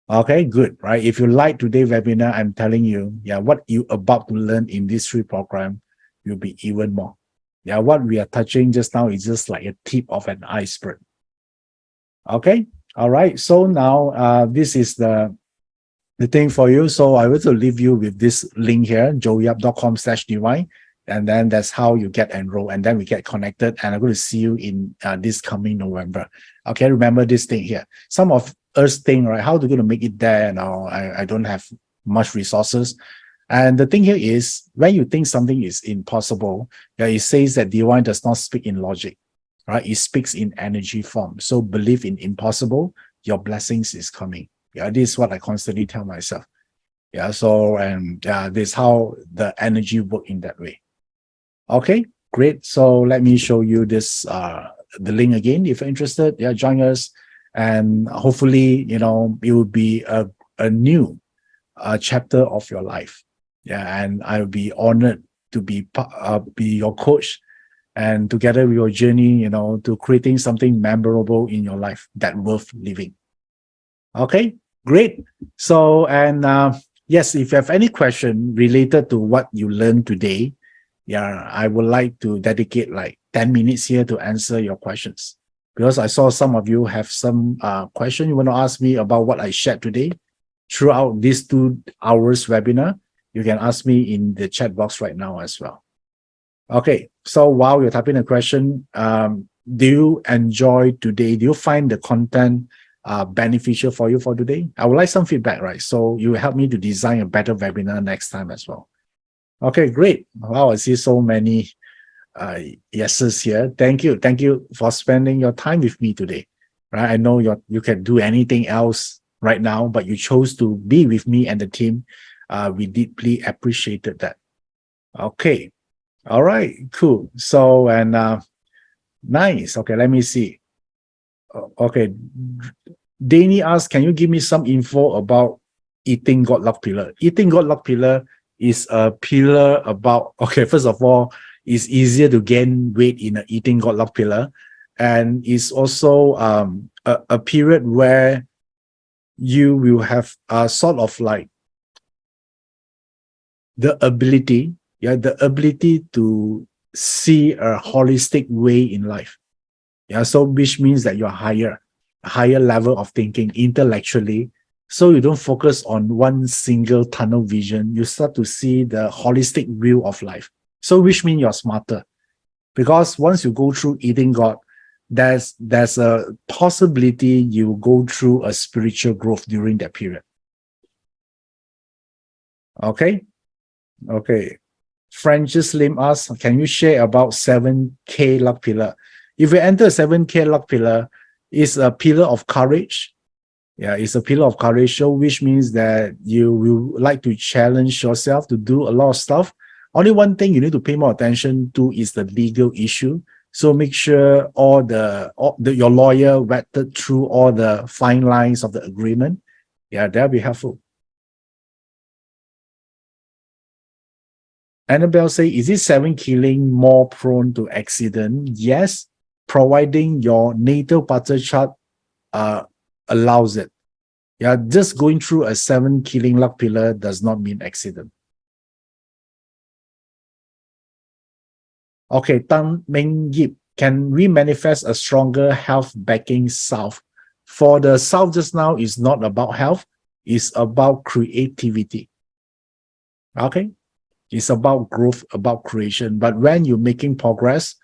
Okay, good, right? If you like today's webinar, I'm telling you, yeah, what you about to learn in this free program will be even more. Yeah, what we are touching just now is just like a tip of an iceberg. Okay, all right. So now this is the thing for you. So I will to leave you with this link here, joeyup.com/divine. And then that's how you get enrolled. And then we get connected. And I'm going to see you in this coming November. Okay, remember this thing here. Some of us think, right, how are we going to make it there? Now, I don't have much resources. And the thing here is, when you think something is impossible, yeah, it says that divine does not speak in logic, right? It speaks in energy form. So believe in impossible, your blessings is coming. Yeah, this is what I constantly tell myself. Yeah, so, and this is how the energy work in that way. Okay, great. So let me show you this, the link again. If you're interested, yeah, join us. And hopefully, you know, it will be a new chapter of your life. Yeah, and I'll be honored to be your coach, and together with your journey, you know, to creating something memorable in your life that worth living. Okay, great. So, and yes, if you have any question related to what you learned today, yeah, I would like to dedicate like 10 minutes here to answer your questions, because I saw some of you have some question you want to ask me about what I shared today. Throughout these 2 hours webinar, you can ask me in the chat box right now as well. Okay, so while you're typing a question, do you enjoy today? Do you find the content beneficial for you for today? I would like some feedback, right? So you help me to design a better webinar next time as well. Okay, great. Wow, I see so many yeses here. Thank you. Thank you for spending your time with me today. Right? I know you can do anything else right now, but you chose to be with me and the team. We deeply appreciated that. Okay. All right, cool. So, and nice. Okay, let me see. Okay. Danny asked, can you give me some info about eating God luck pillar? Eating God luck pillar is a pillar about, okay, first of all, it's easier to gain weight in an eating God luck pillar. And it's also a period where you will have sort of like the ability to see a holistic way in life. Yeah, so which means that you're a higher level of thinking intellectually. So you don't focus on one single tunnel vision. You start to see the holistic view of life. So which means you're smarter. Because once you go through eating God, there's a possibility you go through a spiritual growth during that period. Okay. Okay. Francis Lim asks, can you share about 7K luck pillar? If you enter 7K luck pillar, it's a pillar of courage. Yeah, it's a pillar of courage, so which means that you will like to challenge yourself to do a lot of stuff. Only one thing you need to pay more attention to is the legal issue. So make sure your lawyer vetted through all the fine lines of the agreement. Yeah, that'll be helpful. Annabelle say, is it 7 killing more prone to accident? Yes, providing your natal partner chart allows it. Yeah, just going through a 7 killing luck pillar does not mean accident. Okay, Tan Meng Yip, can we manifest a stronger health backing south? For the south just now, it's not about health, it's about creativity. Okay, it's about growth, about creation. But when you're making progress,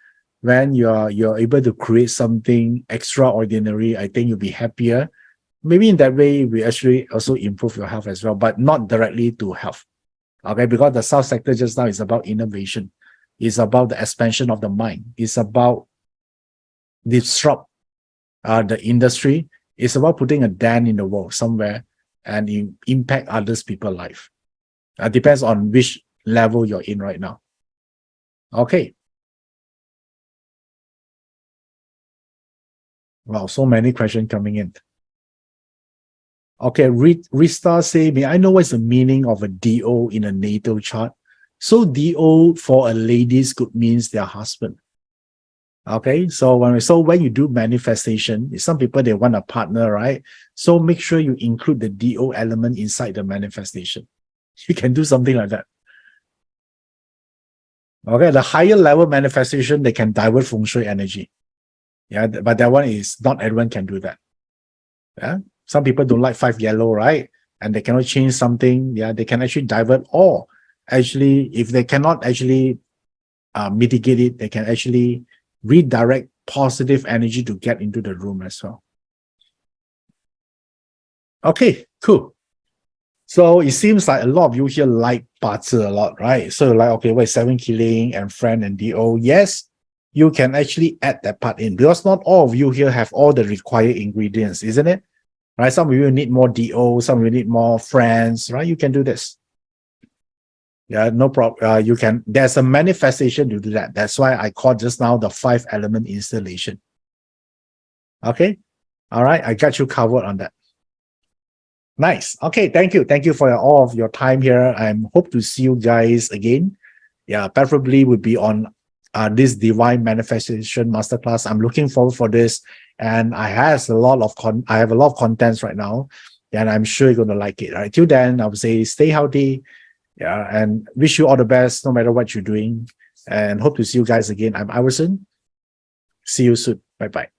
when you're able to create something extraordinary, I think you'll be happier. Maybe in that way, we actually also improve your health as well, but not directly to health. Okay, because the South sector just now is about innovation. It's about the expansion of the mind. It's about disrupt the industry. It's about putting a dent in the world somewhere and impact others people's life. Depends on which level you're in right now. Okay. Wow, so many questions coming in. Okay, Rista say, may I know what's the meaning of a DO in a natal chart? So DO for a ladies could means their husband. Okay, so when you do manifestation, some people they want a partner, right? So make sure you include the DO element inside the manifestation. You can do something like that. Okay, the higher level manifestation, they can divert feng shui energy. Yeah, but that one is not everyone can do that. Yeah, some people don't like 5 yellow, right? And they cannot change something. Yeah, they can actually divert, or actually, if they cannot actually mitigate it, they can actually redirect positive energy to get into the room as well. Okay, cool. So it seems like a lot of you here like Bazi a lot, right? So like, okay, wait, 7 killing and friend and DO. Yes, you can actually add that part in because not all of you here have all the required ingredients, isn't it? Right? Some of you need more DO, some of you need more friends, right? You can do this. Yeah, no problem. You can, there's a manifestation to do that. That's why I called just now the 5 element installation. Okay. All right. I got you covered on that. Nice. Okay. Thank you. Thank you for all of your time here. I hope to see you guys again. Yeah, preferably would be on this divine manifestation masterclass. I'm looking forward for this. And I have a lot of contents right now. And I'm sure you're going to like it. All right. Till then, I would say stay healthy. Yeah, and wish you all the best no matter what you're doing. And hope to see you guys again. I'm Iverson. See you soon. Bye-bye.